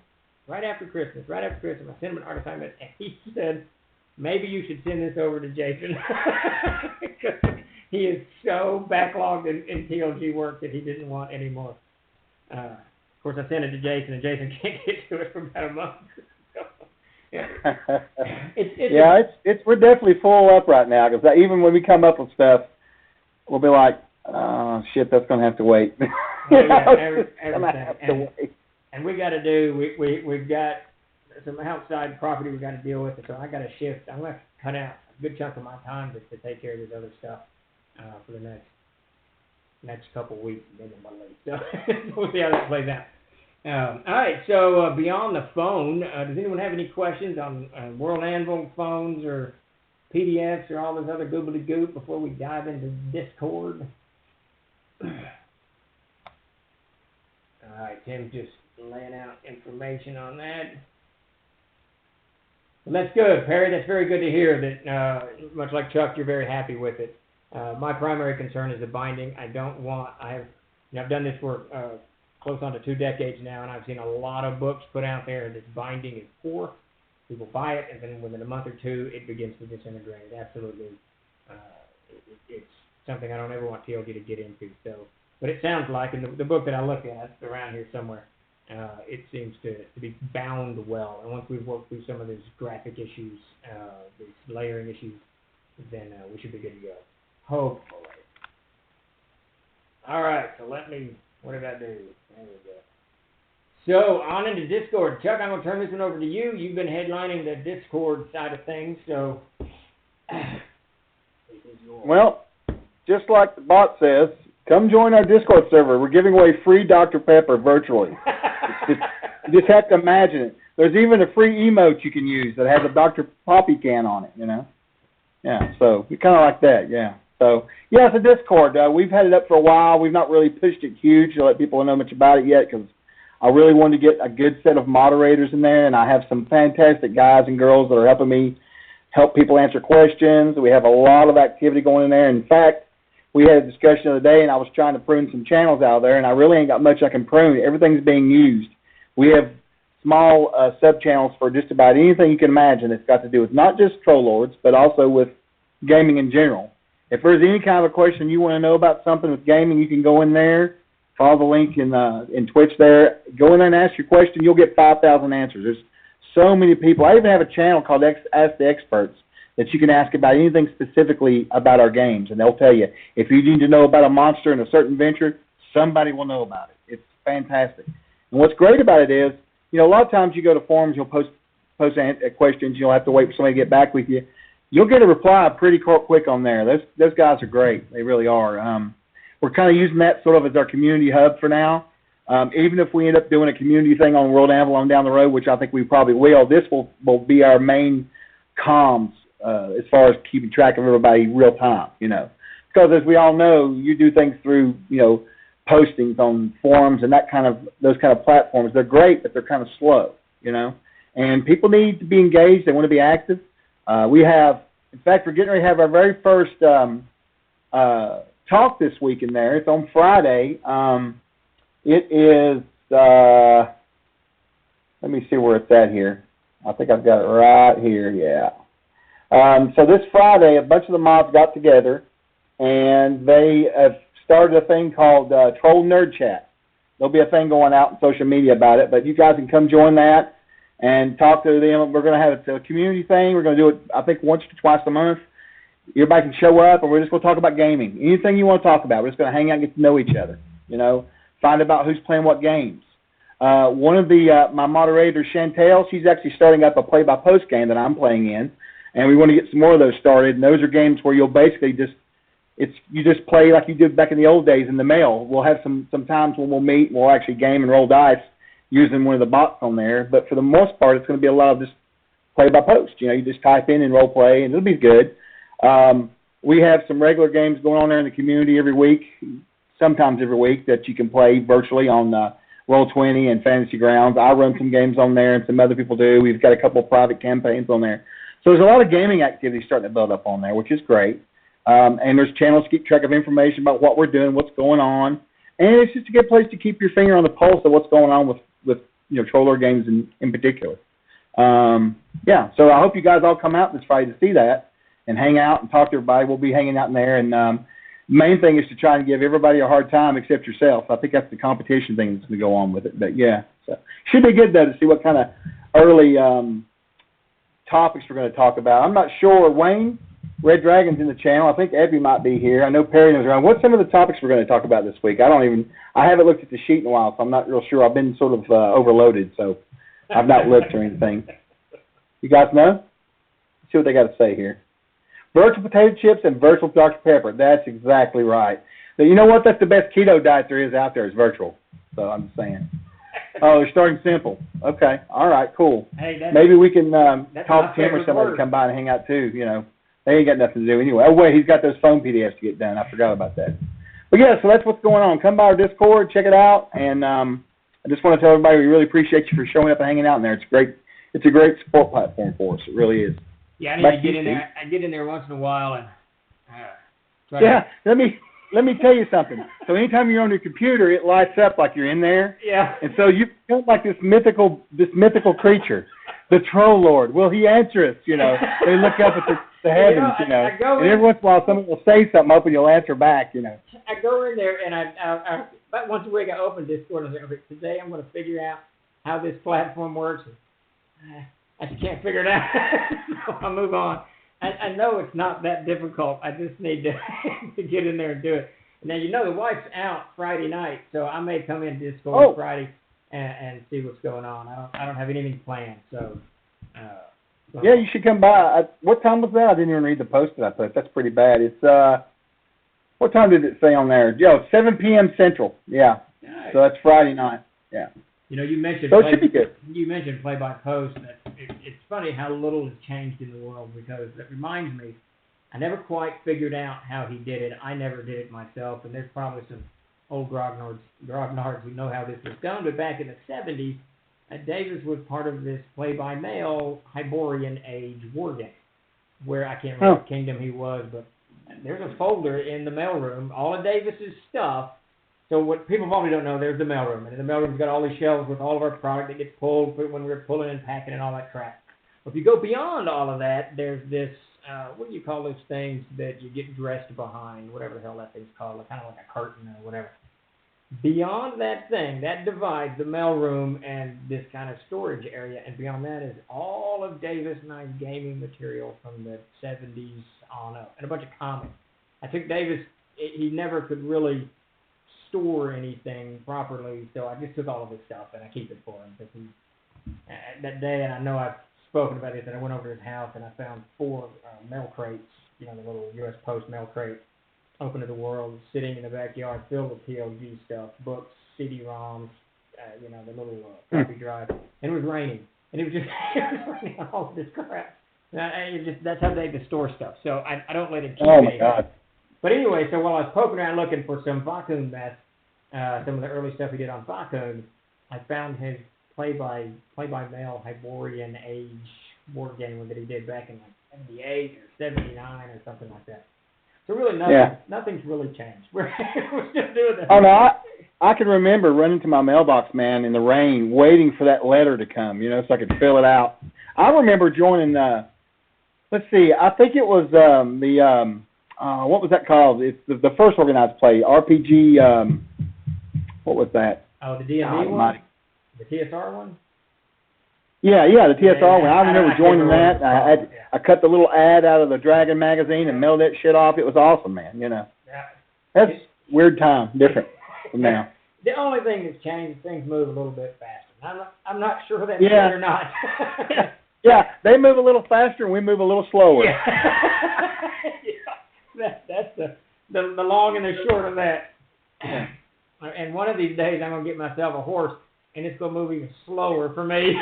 Right after Christmas, I sent him an art assignment, and he said, maybe you should send this over to Jason. Because he is so backlogged in TLG work that he didn't want any more. Of course, I sent it to Jason, and Jason can't get to it for about a month. We're definitely full up right now, because even when we come up with stuff, we'll be like, oh, shit, that's going to have to wait. Everything. And we got to we've got some outside property we got to deal with, so I got to shift. I'm going to cut out a good chunk of my time to take care of this other stuff for the next couple of weeks, maybe Monday. So we'll see how that plays out. All right, so beyond the phone, does anyone have any questions on World Anvil phones or PDFs or all this other goobly-goop before we dive into Discord? All right, Tim's just laying out information on that. Well, that's good, Perry. That's very good to hear that, much like Chuck, you're very happy with it. My primary concern is the binding. I've done this for close on to 2 decades now, and I've seen a lot of books put out there, and this binding is poor. People buy it, and then within a month or two, it begins to disintegrate. Absolutely. It's something I don't ever want TLG to get into. So, but it sounds like, in the book that I looked at, it's around here somewhere, it seems to be bound well. And once we've worked through some of these graphic issues, these layering issues, then we should be good to go. Hopefully. All right, so what did I do? There we go. So, on into Discord. Chuck, I'm going to turn this one over to you. You've been headlining the Discord side of things, so... Well, just like the bot says, come join our Discord server. We're giving away free Dr. Pepper virtually. You just have to imagine it. There's even a free emote you can use that has a Dr. Poppy can on it, you know? Yeah, so you kind of like that, yeah. So, yeah, it's a Discord. We've had it up for a while. We've not really pushed it huge to let people know much about it yet because I really wanted to get a good set of moderators in there, and I have some fantastic guys and girls that are helping me help people answer questions. We have a lot of activity going in there. In fact, we had a discussion the other day, and I was trying to prune some channels out there, and I really ain't got much I can prune. Everything's being used. We have small sub-channels for just about anything you can imagine that's got to do with not just Troll Lords, but also with gaming in general. If there's any kind of a question you want to know about something with gaming, you can go in there, follow the link in Twitch there, go in there and ask your question. You'll get 5,000 answers. There's so many people. I even have a channel called Ask the Experts that you can ask about anything specifically about our games, and they'll tell you. If you need to know about a monster in a certain venture, somebody will know about it. It's fantastic. And what's great about it is, you know, a lot of times you go to forums, you'll post questions, you'll have to wait for somebody to get back with you. You'll get a reply pretty quick on there. Those guys are great. They really are. We're kind of using that sort of as our community hub for now. Even if we end up doing a community thing on World Avalon down the road, which I think we probably will, this will be our main comms as far as keeping track of everybody real time, you know. Because as we all know, you do things through, you know, postings on forums and those kind of platforms. They're great, but they're kind of slow, you know. And people need to be engaged. They want to be active. In fact, we're getting ready to have our very first talk this week in there. It's on Friday. It is, let me see where it's at here. I think I've got it right here, yeah. So this Friday, a bunch of the mods got together, and they have started a thing called Troll Nerd Chat. There'll be a thing going out on social media about it, but you guys can come join that and talk to them. We're going to have a community thing. We're going to do it, I think, once or twice a month. Everybody can show up, and we're just going to talk about gaming. Anything you want to talk about. We're just going to hang out and get to know each other, you know, find out who's playing what games. One of my moderators, Chantel, she's actually starting up a play-by-post game that I'm playing in, and we want to get some more of those started. And those are games where you'll basically you just play like you did back in the old days in the mail. We'll have some times when we'll meet and we'll actually game and roll dice using one of the bots on there. But for the most part, it's going to be a lot of just play by post. You know, you just type in and role play, and it'll be good. We have some regular games going on there in the community every week, sometimes every week, that you can play virtually on Roll20 and Fantasy Grounds. I run some games on there, and some other people do. We've got a couple of private campaigns on there. So there's a lot of gaming activity starting to build up on there, which is great. And there's channels to keep track of information about what we're doing, what's going on. And it's just a good place to keep your finger on the pulse of what's going on with you know, Troller games in particular. Yeah, so I hope you guys all come out this Friday to see that and hang out and talk to everybody. We'll be hanging out in there. And the main thing is to try and give everybody a hard time except yourself. I think that's the competition thing that's going to go on with it. But, yeah, so should be good, though, to see what kind of early topics we're going to talk about. I'm not sure. Wayne, Red Dragon's in the channel. I think Abby might be here. I know Perry was around. What's some of the topics we're going to talk about this week? I haven't looked at the sheet in a while, so I'm not real sure. I've been sort of overloaded, so I've not looked or anything. You guys know? Let's see what they got to say here. Virtual potato chips and virtual Dr. Pepper. That's exactly right. Now, you know what? That's the best keto diet there is out there is virtual. So I'm just saying. Oh, they're starting simple. Okay. All right, cool. Hey, maybe we can talk to Tim or somebody to come by and hang out too, you know. They ain't got nothing to do anyway. Oh, wait, he's got those phone PDFs to get done. I forgot about that. But, yeah, so that's what's going on. Come by our Discord, check it out. And I just want to tell everybody we really appreciate you for showing up and hanging out in there. It's great. It's a great support platform for us. It really is. Yeah, I need to get in there. I get in there once in a while and yeah, let me tell you something. So anytime you're on your computer, it lights up like you're in there. Yeah. And so you feel like this mythical creature, the Troll Lord. Will he answer us? You know, they look up at the heavens, you know. And every once in a while, someone will say something up, and you'll answer back, you know. I go in there, and I about once a week I open Discord, and I say, today I'm going to figure out how this platform works. I just can't figure it out, so I move on. I know it's not that difficult. I just need to get in there and do it. Now, you know, the wife's out Friday night, so I may come in Discord Friday and see what's going on. I don't have anything planned, so. Yeah, you should come by. What time was that? I didn't even read the post that I put. That's pretty bad. It's what time did it say on there? 7 p.m. Central. Yeah. Nice. So that's Friday night. Yeah. You know, you mentioned so it should be good. You mentioned play by post. It's funny how little has changed in the world, because that reminds me, I never quite figured out how he did it. I never did it myself, and there's probably some old grognards who know how this was done. But back in the 70s, Davis was part of this play-by-mail Hyborian Age war game, where I can't remember what kingdom he was, but there's a folder in the mailroom, all of Davis's stuff. So what people probably don't know, there's the mailroom, and in the mailroom's got all these shelves with all of our product that gets pulled when we're pulling and packing and all that crap. But if you go beyond all of that, there's this, what do you call those things that you get dressed behind, whatever the hell that thing's called, kind of like a curtain or whatever. Beyond that thing, that divides the mailroom and this kind of storage area, and beyond that is all of Davis and I's gaming material from the 70s on up, and a bunch of comics. I took Davis, he never could really store anything properly, so I just took all of his stuff and I keep it for him. Because that day, and I know I've spoken about this, and I went over to his house and I found 4 mail crates, the little U.S. Post mail crate, open to the world, sitting in the backyard, filled with PLG stuff, books, CD-ROMs, the little floppy drive, and it was raining, and it was just it was raining on all of this crap. That's how they store stuff. So I don't let it keep Oh my God. But anyway, so while I was poking around looking for some Vacuum mess, some of the early stuff he did on Vacuum, I found his play-by-mail Hyborian Age war game that he did back in like 78 or 79 or something like that. So really nothing's really changed. We're still doing that. Oh no, I can remember running to my mailbox, man, in the rain, waiting for that letter to come, so I could fill it out. I remember joining, let's see, I think it was what was that called? It's the first organized play, RPG, what was that? Oh, the DMV one? The TSR one? Yeah, the TSR one. I remember joining that. I cut the little ad out of the Dragon magazine and mailed that shit off. It was awesome, man, Yeah. That's weird time, different from now. The only thing that's changed is things move a little bit faster. I'm not sure that's good or not. Yeah, they move a little faster and we move a little slower. That's the long and the short of that. And one of these days I'm going to get myself a horse, and it's going to move even slower for me.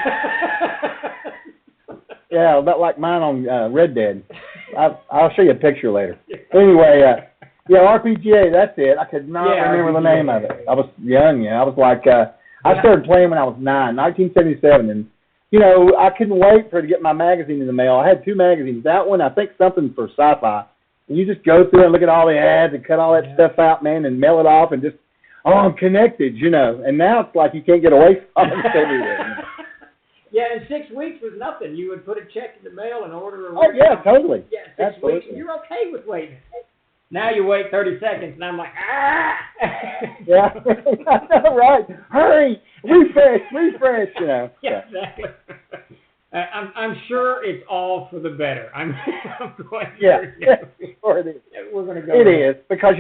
Yeah, about like mine on Red Dead. I'll show you a picture later. Anyway, RPGA, that's it. I could not remember the name of it. I was young, I was like, I started playing when I was 9, 1977, and, I couldn't wait for it to get my magazine in the mail. I had 2 magazines. That one, I think something for sci-fi. And you just go through and look at all the ads and cut all that stuff out, man, and mail it off and just, I'm connected, And now it's like you can't get away from it everywhere. Yeah, and 6 weeks was nothing. You would put a check in the mail and order a... Oh, yeah, totally. Yeah, 6 weeks, and you're okay with waiting. Now you wait 30 seconds, and I'm like, ah! Yeah, right. Hurry! Refresh, Yeah, exactly. I'm sure it's all for the better. I'm quite sure. Yeah, sure it is. We're going to go. It is, because as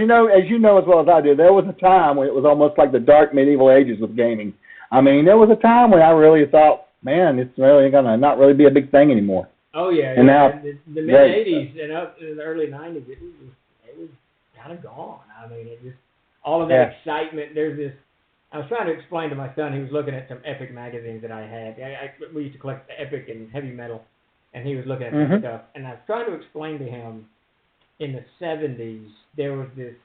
you know as well as I do, there was a time when it was almost like the dark medieval ages with gaming. I mean, there was a time when I really thought, man, it's really going to not really be a big thing anymore. Oh, yeah. And now, the mid-'80s and up in the early 90s, it was kind of gone. I mean, it just, all of that excitement, there's this, I was trying to explain to my son, he was looking at some Epic magazines that I had. We used to collect Epic and heavy metal, and he was looking at some stuff. And I was trying to explain to him, in the 70s, there was this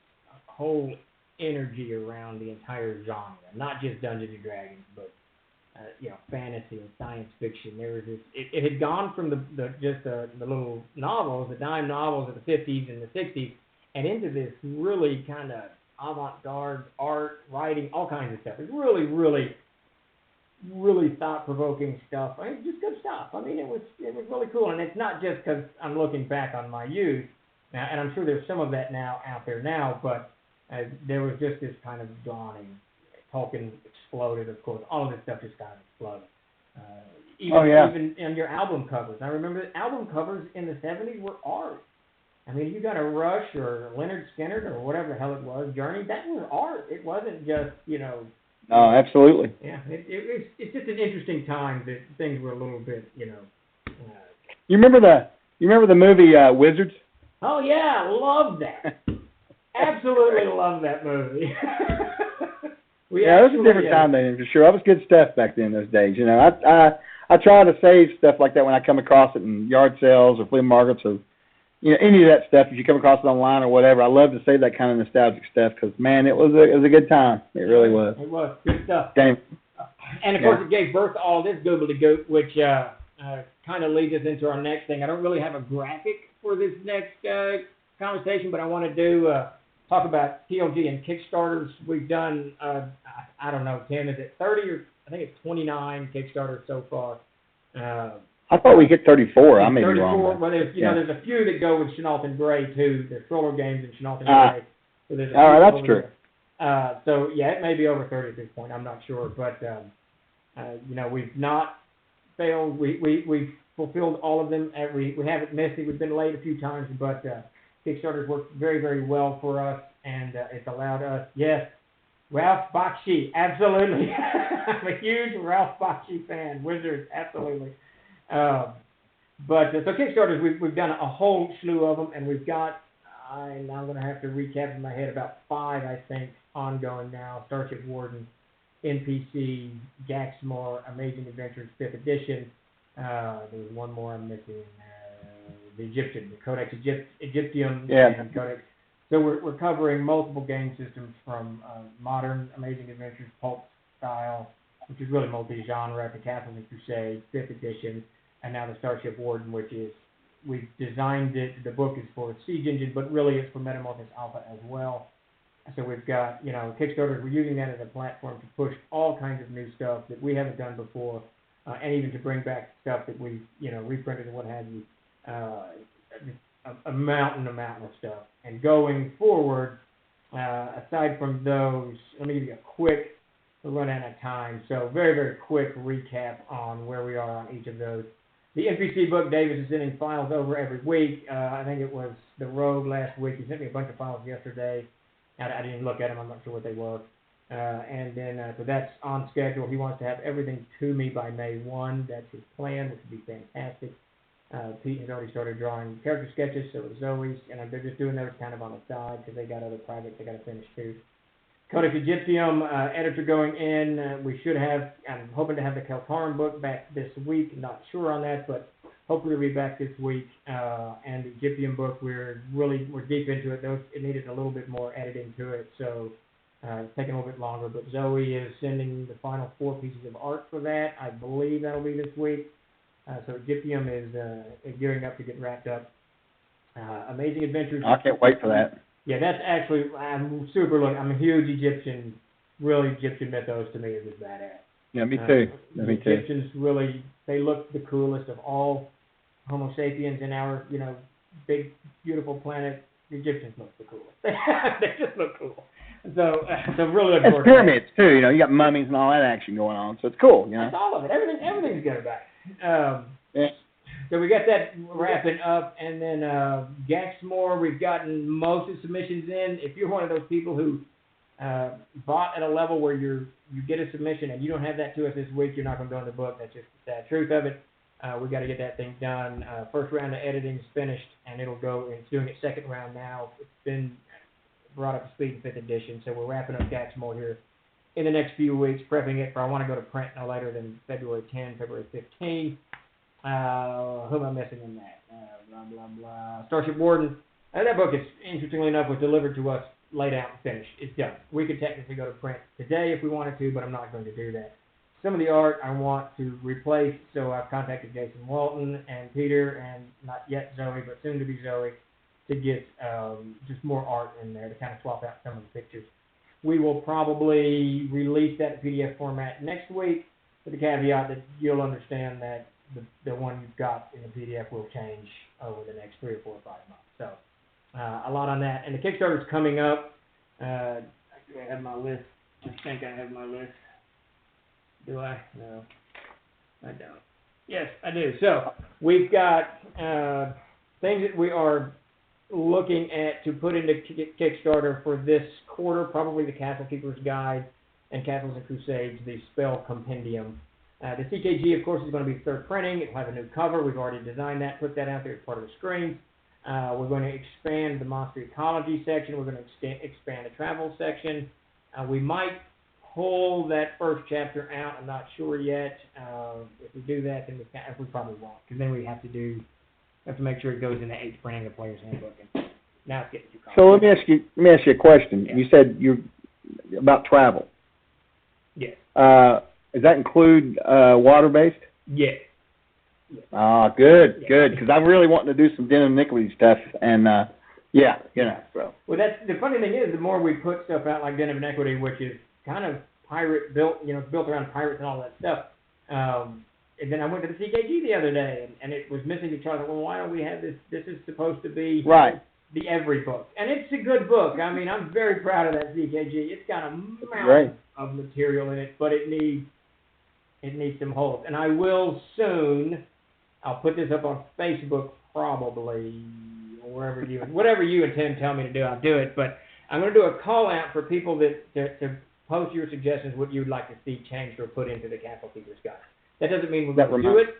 whole energy around the entire genre, not just Dungeons and Dragons, but fantasy and science fiction. There was this. It had gone from the little novels, the dime novels of the 50s and the 60s, and into this really kind of avant-garde art, writing, all kinds of stuff. It's really, really, really thought-provoking stuff. I mean, just good stuff. I mean, it was really cool, and it's not just because I'm looking back on my youth, and I'm sure there's some of that now out there now, but there was just this kind of dawning. Tolkien exploded, of course. All of this stuff just kind of exploded. Even on your album covers. I remember the album covers in the 70s were art. I mean, you got a Rush or Leonard Skinner or whatever the hell it was, Journey, that was art. It wasn't just, No, absolutely. Yeah, it's just an interesting time that things were a little bit, You remember the movie Wizards? oh yeah, love that. Absolutely love that movie. Yeah, it was a different time then, for sure. That was good stuff back then, those days. I try to save stuff like that when I come across it in yard sales or flea markets or any of that stuff. If you come across it online or whatever, I love to save that kind of nostalgic stuff because man, it was a good time. It really was. It was good stuff. Game. And of course, it gave birth to all this gobbledygook, which kind of leads us into our next thing. I don't really have a graphic for this next conversation, but I want to do talk about TLG and Kickstarters. We've done, I don't know, Tim, is it 30 or I think it's 29 Kickstarters so far. I thought we hit 34. I may be wrong. Well, there's there's a few that go with Chenault and Gray too. There's Stroller Games and Chenault and Gray. So there's a all right, that's true. So yeah, it may be over 30 at this point. I'm not sure, but we've not failed. We've fulfilled all of them. We haven't missed it. We've been late a few times, but Kickstarter's worked very, very well for us, and it's allowed us. Yes, Ralph Bakshi, absolutely. I'm a huge Ralph Bakshi fan. Wizards, absolutely. But so Kickstarters, we've done a whole slew of them, and we've got. I'm going to have to recap in my head about 5, I think, ongoing now. Starship Warden, NPC, Gaxmore, Amazing Adventures 5th Edition. There's one more I'm missing. The Egyptian, the Codex Egyptium, and Codex. So we're covering multiple game systems from modern Amazing Adventures pulp style, which is really multi-genre, to Castle and Crusade, 5th Edition, and now the Starship Warden, which is, we've designed it, the book is for Siege Engine, but really it's for Metamorphosis Alpha as well. So we've got, Kickstarter, we're using that as a platform to push all kinds of new stuff that we haven't done before, and even to bring back stuff that we've, reprinted and what have you. A mountain of stuff. And going forward, aside from those, let me give you a quick, we're running out of time, so very, very quick recap on where we are on each of those. The NPC book, Davis is sending files over every week. I think it was the Rogue last week. He sent me a bunch of files yesterday. I didn't look at them. I'm not sure what they were. And then, so that's on schedule. He wants to have everything to me by May 1. That's his plan, which would be fantastic. Pete has already started drawing character sketches, so is Zoe's, and they're just doing those kind of on the side because they got other projects they got to finish too. Codex Egyptium, editor going in. We should have, I'm hoping to have the Keltaran book back this week. Not sure on that, but hopefully we'll be back this week. And the Egyptium book, we're deep into it. It needed a little bit more editing to it, so it's taking a little bit longer. But Zoe is sending the final 4 pieces of art for that. I believe that'll be this week. So Egyptium is gearing up to get wrapped up. Amazing Adventures. I can't wait for that. Yeah, that's actually, I'm a huge Egyptian mythos to me is just badass. Yeah, me too. Me too. Egyptians really, they look the coolest of all Homo sapiens in our, big, beautiful planet. The Egyptians look the coolest. They just look cool. So really looking forward to pyramids too, you got mummies and all that action going on, so it's cool, That's all of it. Everything's good about it. Yeah. So we got that wrapping up, and then Gaxmore, we've gotten most of the submissions in. If you're one of those people who bought at a level where you get a submission and you don't have that to us this week, you're not going to go in the book. That's just the sad truth of it. We got to get that thing done. First round of editing is finished, and it'll go. It's doing its second round now. It's been brought up to speed in 5th edition, so we're wrapping up Gaxmore here in the next few weeks, prepping it for. I want to go to print no later than February 10, February 15. Who am I missing in that? Blah, blah, blah. Starship Warden. That book, is interestingly enough, was delivered to us, laid out and finished. It's done. We could technically go to print today if we wanted to, but I'm not going to do that. Some of the art I want to replace, so I've contacted Jason Walton and Peter, and not yet Zoe, but soon to be Zoe, to get just more art in there to kind of swap out some of the pictures. We will probably release that in PDF format next week, with the caveat that you'll understand that the one you've got in the PDF will change over the next 3 or 4 or 5 months. So a lot on that. And the Kickstarter's coming up. I have my list. I think I have my list. Do I? No, I don't. Yes, I do. So we've got things that we are looking at to put into Kickstarter for this quarter, probably the Castle Keeper's Guide, and Castles and Crusades, the spell compendium. The CKG, of course, is going to be third printing. It'll have a new cover. We've already designed that, put that out there as part of the screen. We're going to expand the monster ecology section. We're going to expand the travel section. We might pull that first chapter out. I'm not sure yet. If we do that, then we probably won't, because then we have to make sure it goes in the 8th printing of the Player's Handbook. And now it's getting too complicated. So let me ask you a question. Yeah. You said you're about travel. Yes. Does that include water-based? Yes. Ah, good, because I'm really wanting to do some Den of Iniquity stuff, and so. Well, that's the funny thing is, the more we put stuff out like Den of Iniquity, which is kind of pirate built, it's built around pirates and all that stuff. And then I went to the CKG the other day, and it was missing the chart. Well, why don't we have this? This is supposed to be right. The every book, and it's a good book. I mean, I'm very proud of that CKG. It's got a mountain of material in it, but it needs some holes. And I will soon. I'll put this up on Facebook probably, or whatever you and Tim tell me to do, I'll do it. But I'm going to do a call out for people to post your suggestions, what you'd like to see changed or put into the Castle Keeper's Guide. That doesn't mean we're going to do it.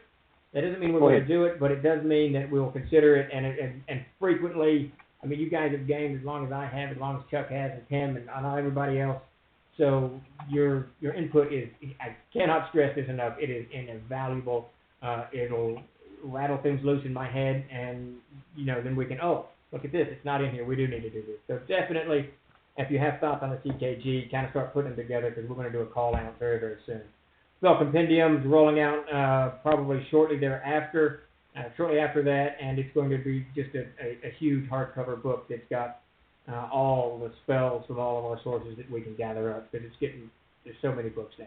That doesn't mean we're going to do it, but it does mean that we'll consider it, and frequently. I mean, you guys have gamed as long as I have, as long as Chuck has, and Tim, and everybody else. So your input is, I cannot stress this enough, it is invaluable. It'll rattle things loose in my head, and, then we can, look at this, it's not in here, we do need to do this. So definitely, if you have thoughts on the CKG, kind of start putting them together, because we're going to do a call out very, very soon. Spell Compendium is rolling out probably shortly thereafter, shortly after that, and it's going to be just a huge hardcover book that's got all the spells from all of our sources that we can gather up, because there's so many books now.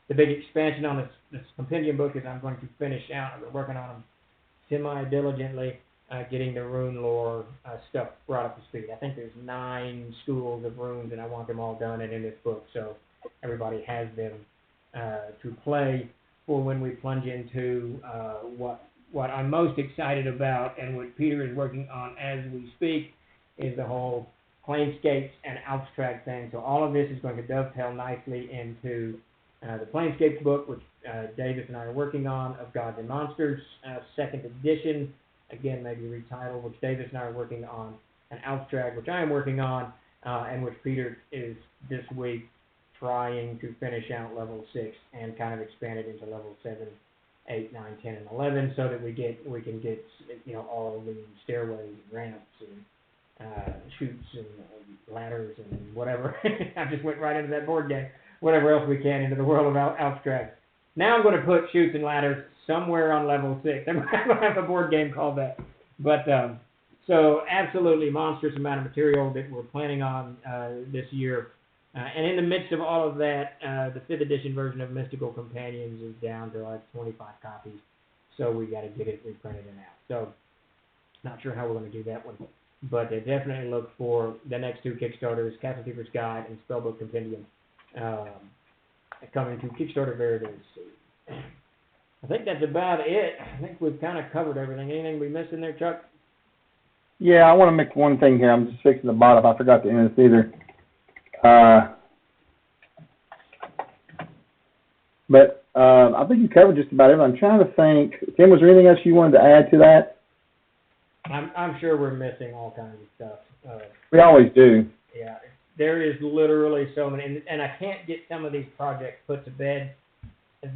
The big expansion on this compendium book is I'm going to finish out, we're working on them semi-diligently, getting the rune lore stuff brought up to speed. I think there's 9 schools of runes, and I want them all done and in this book, so everybody has them to play for when we plunge into what I'm most excited about, and what Peter is working on as we speak, is the whole Planescapes and Abstract thing. So all of this is going to dovetail nicely into the Planescapes book, which Davis and I are working on, of Gods and Monsters, 2nd edition, again maybe retitled, which Davis and I are working on, an Abstract, which I am working on, and which Peter is this week trying to finish out level 6 and kind of expand it into level 7, 8, 9, 10, and 11, so that we can get all the stairways and ramps and chutes and ladders and whatever. I just went right into that board game. Whatever else we can into the world of Abstract. Now I'm going to put chutes and ladders somewhere on level 6. I'm going to have a board game called that. But so absolutely monstrous amount of material that we're planning on this year. And in the midst of all of that, the 5th edition version of Mystical Companions is down to like 25 copies. So we got to get it reprinted and out. So not sure how we're going to do that one. But definitely look for the next 2 Kickstarters, Castle Keeper's Guide and Spellbook Compendium, coming to Kickstarter very, very soon. I think that's about it. I think we've kind of covered everything. Anything we missed in there, Chuck? Yeah, I want to make one thing here. I'm just fixing the bottom. I forgot to end this either. But I think you covered just about everything. I'm trying to think. Tim, was there anything else you wanted to add to that? I'm sure we're missing all kinds of stuff. We always do. Yeah, there is literally so many, and I can't get some of these projects put to bed. I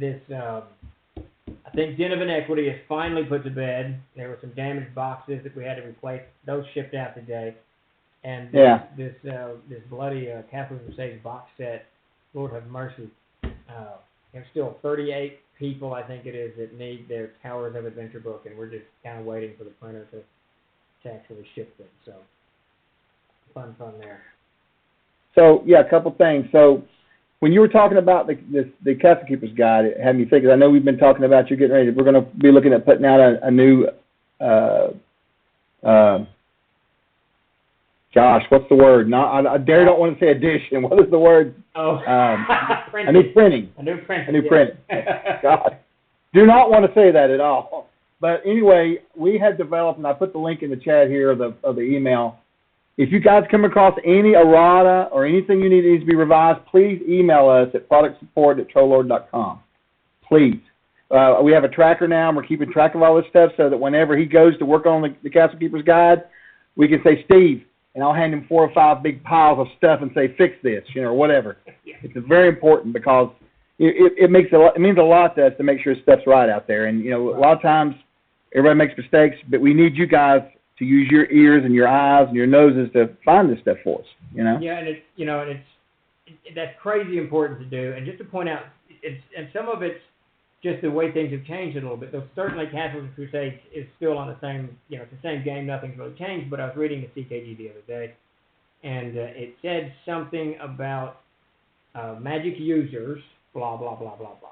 think Den of Iniquity is finally put to bed. There were some damaged boxes that we had to replace. Those shipped out today. And this bloody Castle Crusades box set, Lord have mercy. There's still 38 people, I think it is, that need their Towers of Adventure book, and we're just kind of waiting for the printer to actually ship them. So, fun there. So, yeah, a couple things. So, when you were talking about the Castle Keeper's Guide, it had me thinking, I know we've been talking about you getting ready. We're going to be looking at putting out a new, gosh, what's the word? I don't want to say edition. What is the word? A new printing. A new printing. A new printing. God. Do not want to say that at all. But anyway, we had developed, and I put the link in the chat here of the email, If you guys come across any errata or anything you need needs to be revised, please email us at productsupport@trollord.com. Please. We have a tracker now, and we're keeping track of all this stuff so that whenever he goes to work on the Castle Keeper's Guide, we can say, Steve, and I'll hand him 4 or 5 big piles of stuff and say, fix this, or whatever. It's very important because it means a lot to us to make sure stuff's right out there. And, a lot of times everybody makes mistakes, but we need you guys to use your ears and your eyes and your noses to find this stuff for us, Yeah, and that's crazy important to do. And just to point out, and some of it's just the way things have changed a little bit. Though certainly Castles and Crusades is still on the same, it's the same game. Nothing's really changed. But I was reading the CKG the other day, and it said something about magic users, blah, blah, blah, blah, blah.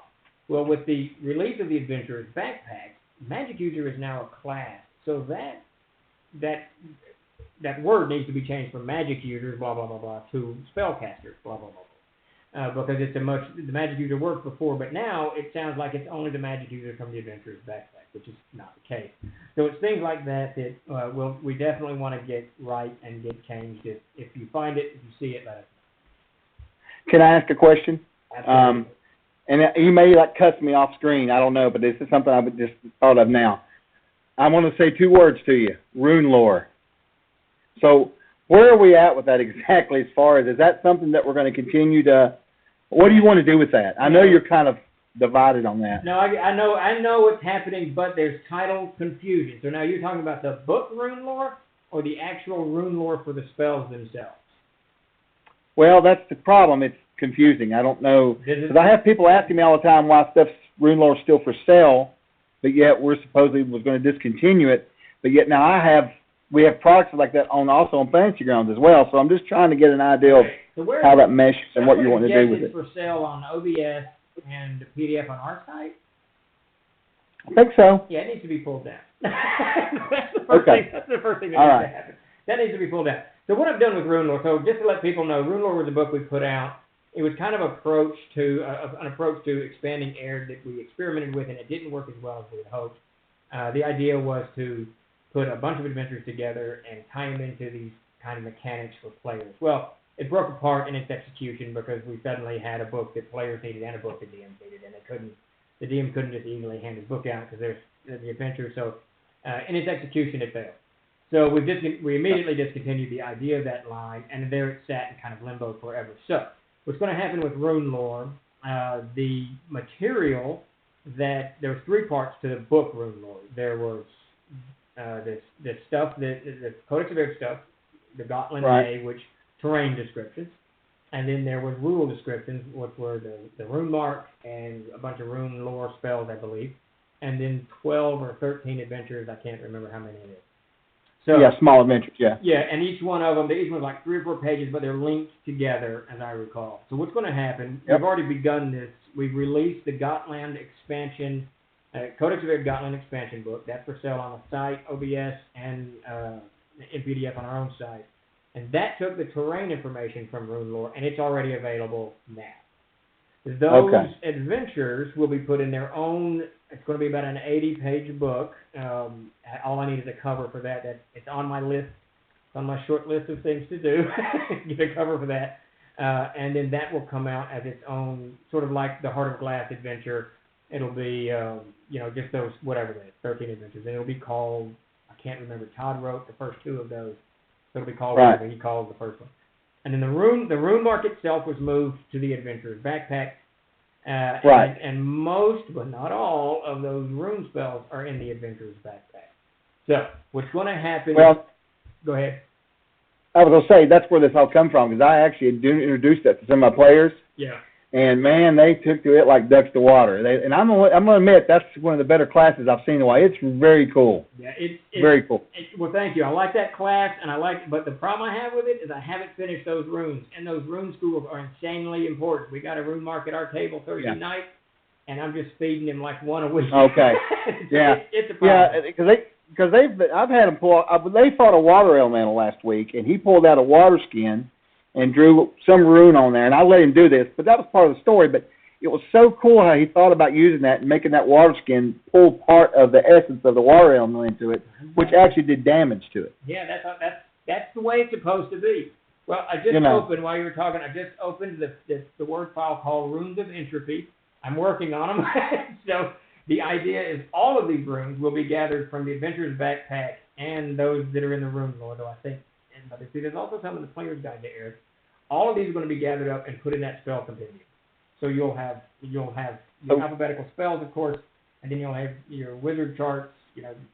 Well, with the release of the Adventurer's Backpack, magic user is now a class. So that word needs to be changed from magic users, blah, blah, blah, blah, to spellcasters, blah, blah, blah, blah. Because the magic user worked before, but now it sounds like it's only the magic user from the Adventurer's Backpack, which is not the case. So it's things like that we definitely want to get right and get changed. If you find it, if you see it, let us know. Can I ask a question? Absolutely. And you may cuss me off screen, I don't know, but this is something I've just thought of now. I want to say 2 words to you, rune lore. So where are we at with that exactly as far as, is that something that we're going to continue to, what do you want to do with that? I know you're kind of divided on that. No, I know what's happening, but there's title confusion. So now you're talking about the book rune lore or the actual rune lore for the spells themselves? Well, that's the problem. It's confusing. I don't know. Because I have people asking me all the time why stuff's rune lore is still for sale, but yet we're supposedly was going to discontinue it. But yet now we have products like that also on Fantasy Grounds as well. So I'm just trying to get an idea of how that meshes and what you want to do with it. It's for sale on OBS and PDF on our site? I think so. Yeah, it needs to be pulled down. That's the first thing that needs to happen. That needs to be pulled down. So what I've done with Rune Lore, so just to let people know, Rune Lore was a book we put out. It was kind of an approach to expanding air that we experimented with, and it didn't work as well as we had hoped. The idea was to put a bunch of adventures together and tie them into these kind of mechanics for players. Well, it broke apart in its execution because we suddenly had a book that players needed and a book that DMs needed, and the DM couldn't just easily hand his book out because there's the adventure. So in its execution, it failed. So we immediately discontinued the idea of that line, and there it sat in kind of limbo forever. So what's going to happen with Rune Lore, the material that there was 3 parts to the book Rune Lore. There was this stuff, the Codex of Air stuff, the Gotland A, which terrain descriptions, and then there was rule descriptions, which were the rune mark and a bunch of rune lore spells, I believe, and then 12 or 13 adventures. I can't remember how many it is. So yeah, small adventures. Yeah. Yeah, and each one of them, each one's like 3 or 4 pages, but they're linked together, as I recall. So what's going to happen? We've already begun this. We've released the Gotland expansion. Codex of Air Gotland expansion book. That's for sale on the site, OBS, and in PDF on our own site. And that took the terrain information from Rune Lore, and it's already available now. Those adventures will be put in their own. It's going to be about an 80-page book. All I need is a cover for that. It's on my list. It's on my short list of things to do. Get a cover for that. And then that will come out as its own, sort of like the Heart of Glass adventure. It'll be, just those, whatever it is, 13 adventures. And it'll be called, I can't remember, Todd wrote the first 2 of those. So it'll be called whatever he called the first one. And then the rune mark itself was moved to the Adventurer's Backpack. And most, but not all, of those rune spells are in the Adventurer's Backpack. So what's going to happen... Well, go ahead. I was going to say, that's where this all come from, because I actually introduced that to some of my players. Yeah. And, man, they took to it like ducks to water. And I'm going to admit, that's one of the better classes I've seen in a while. It's very cool. Yeah, it's very cool. Well, thank you. I like that class, but the problem I have with it is I haven't finished those runes. And those rune schools are insanely important. We got a rune mark at our table Thursday night, and I'm just feeding them like one a week. Okay. It's a problem. Yeah, because I've had them they fought a water elemental last week, and he pulled out a water skin and drew some rune on there, and I let him do this, but that was part of the story. But it was so cool how he thought about using that and making that water skin pull part of the essence of the water elemental into it, which actually did damage to it. Yeah, That's the way it's supposed to be. Well, I just opened, while you were talking, I just opened the Word file called Rooms of Entropy. I'm working on them. So the idea is all of these rooms will be gathered from the Adventurer's Backpack and those that are in the room, although I think, but see, there's also some in the Player's Guide to Eric. All of these are going to be gathered up and put in that spell compendium. So you'll have your alphabetical spells, of course, and then you'll have your wizard charts,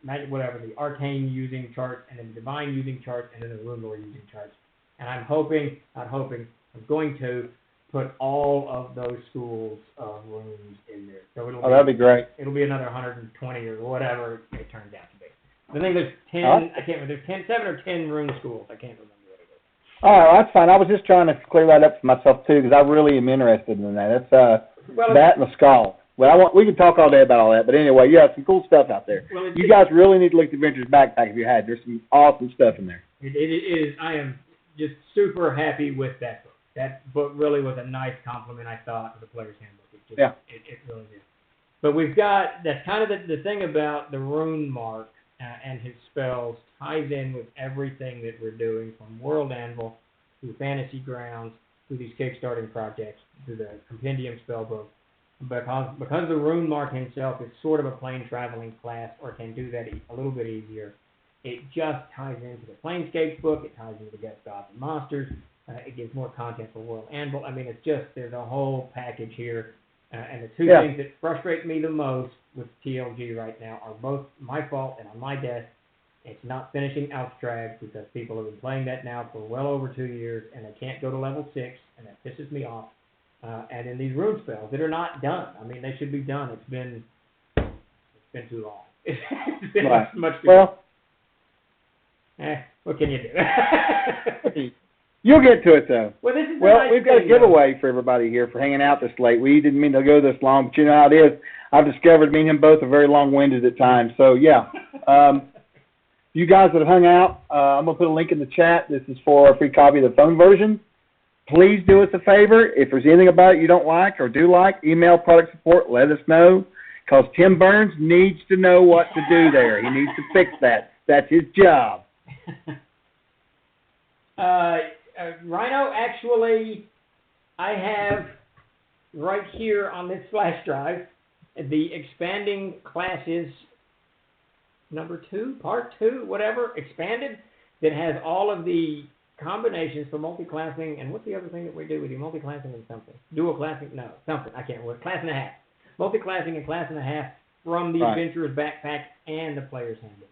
magic, whatever, the arcane using charts, and then the divine using charts, and then the rune lore using charts. And I'm going to put all of those schools of runes in there. So that'd be great. It'll be another 120 or whatever it turns out to be. I think there's 10. I can't remember. There's 7 or 10 rune schools. I can't remember what it is. Oh, that's fine. I was just trying to clear that up for myself too, because I really am interested in that. That's that and the skull. Well, we can talk all day about all that, but anyway, yeah, some cool stuff out there. Well, you guys really need to look at Adventure's Backpack if you had. There's some awesome stuff in there. It is. I am just super happy with that book. That book really was a nice compliment, I thought, to the Player's Handbook. It really is. But we've got, that's kind of the thing about the rune mark and his spells ties in with everything that we're doing, from World Anvil to Fantasy Grounds to these kickstarting projects to the Compendium Spellbook. Because the rune mark himself is sort of a plane traveling class, or can do that a little bit easier, it just ties into the Planescapes book, it ties into the Guest Gods and Monsters, it gives more content for World Anvil. I mean, there's a whole package here, and the two things that frustrate me the most with TLG right now are both my fault and on my desk. It's not finishing Alstrad, because people have been playing that now for well over 2 years, and they can't go to level 6, and that pisses me off. And in these rune spells that are not done. I mean, they should be done. It's been too long. It's been much too long. What can you do? You'll get to it, though. Well, we've got a giveaway for everybody here for hanging out this late. We didn't mean to go this long, but you know how it is. I've discovered me and him both are very long-winded at times. So, yeah. You guys that have hung out, I'm going to put a link in the chat. This is for a free copy of the phone version. Please do us a favor. If there's anything about it you don't like or do like, email product support. Let us know, because Tim Burns needs to know what to do there. He needs to fix that. That's his job. Rhino, actually, I have right here on this flash drive the expanding classes number 2, part 2, whatever, expanded, that has all of the combinations for multi-classing, and what's the other thing that we do? We do multi-classing and something. Dual classing? No, something. I can't remember. Class and a half. Multi-classing and class and a half from the Adventurer's Backpack and the Player's Handbook.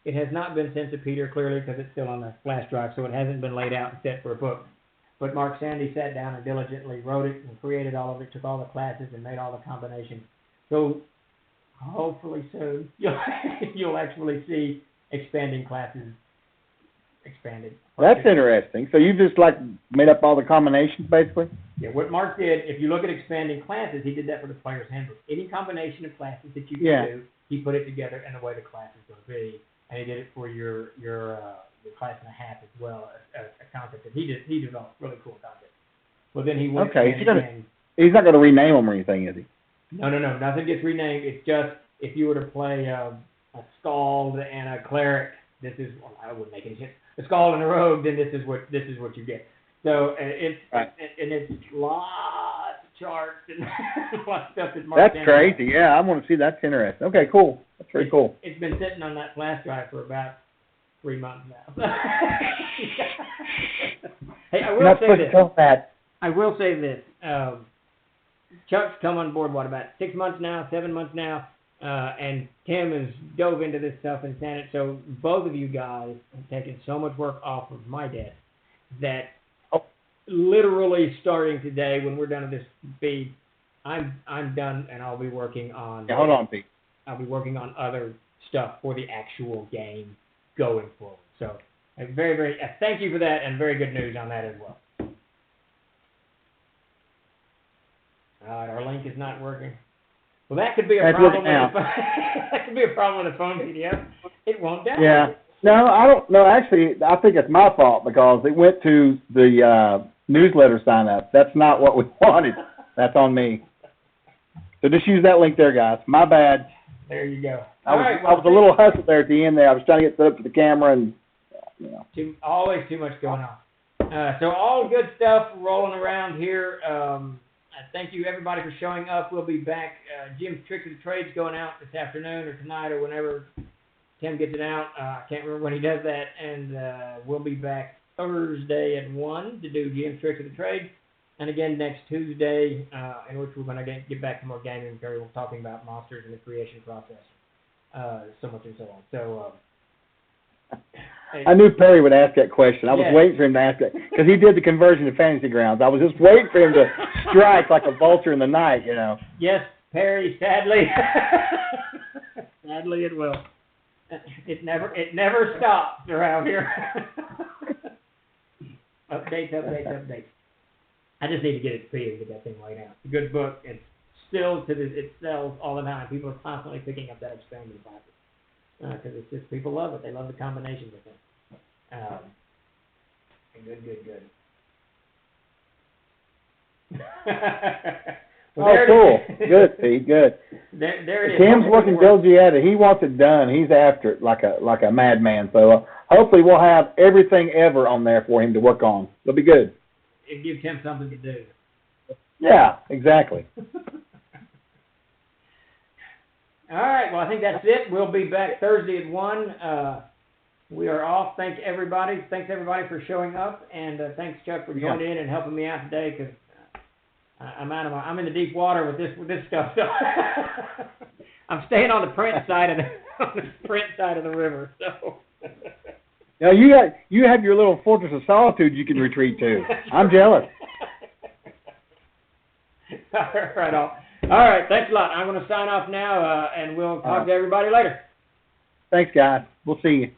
It has not been sent to Peter, clearly, because it's still on the flash drive, so it hasn't been laid out and set for a book. But Mark Sandy sat down and diligently wrote it and created all of it, took all the classes and made all the combinations. So hopefully soon you'll actually see expanding classes expanded. That's interesting. So you just made up all the combinations, basically? Yeah, what Mark did, if you look at expanding classes, he did that for the Player's Handbook. Any combination of classes that you can do, he put it together in the way the class is going to be. And he did it for your class and a half as well, a concept that he developed, really cool concept. Well, then he went he's not going to rename them or anything, is he? No, nothing gets renamed. It's just, if you were to play a Scald and a Cleric, I wouldn't make any sense. A Scald and a Rogue, then this is what you get. So it's lots of charts and lots of stuff that Mark. That's crazy. Yeah, I want to see. That's interesting. Okay, cool. That's very cool. It's been sitting on that flash drive for about 3 months now. Hey, I will say this. Chuck's come on board, about 6 months now, 7 months now, and Tim has dove into this stuff and sent it. So both of you guys have taken so much work off of my desk that literally starting today, when we're done with this feed, I'm done, and I'll be working on. Hold on, Pete. I'll be working on other stuff for the actual game going forward. So, very, very thank you for that, and very good news on that as well. Our link is not working. Well, that could be a problem. That could be a problem with the phone PDF. It won't download. Yeah. No, I don't know. Actually, I think it's my fault, because it went to the newsletter sign up. That's not what we wanted. That's on me. So just use that link there, guys. My bad. There you go. I was a little hustled there at the end there. I was trying to get set up to the camera, and you know. Always too much going on. So all good stuff rolling around here. Thank you everybody for showing up. We'll be back. Jim's Tricks of the Trade's going out this afternoon or tonight or whenever Tim gets it out. I can't remember when he does that. And we'll be back Thursday at 1 to do Jim's Tricks of the Trade. And again next Tuesday, in which we're going to get back to more gaming material, talking about monsters and the creation process. So much and so on. So I knew Perry would ask that question. I was Yes. waiting for him to ask that because he did the conversion to Fantasy Grounds. I was just waiting for him to strike like a vulture in the night, you know. Yes, Perry, sadly. Sadly it will. It never stops around here. Updates. I just need to get it created, get that thing laid out. It's a good book. It's still it sells all the time. People are constantly picking up that expanded copy. Because it's just, people love it. They love the combinations of things. Good. Oh, cool. Good, Pete, good. There it is. Tim's working diligently at it. He wants it done. He's after it like a madman. So hopefully we'll have everything ever on there for him to work on. It'll be good. It gives him something to do. Yeah, exactly. All right, well, I think that's it. We'll be back Thursday at 1. We are off. Thanks, everybody. Thanks, everybody, for showing up. And thanks, Chuck, for joining in and helping me out today because I'm in the deep water with this stuff. So I'm staying on the print side of the river. So. Now, you have your little fortress of solitude you can retreat to. I'm jealous. Right on. All right, thanks a lot. I'm going to sign off now, and we'll talk to everybody later. Thanks, guys. We'll see you.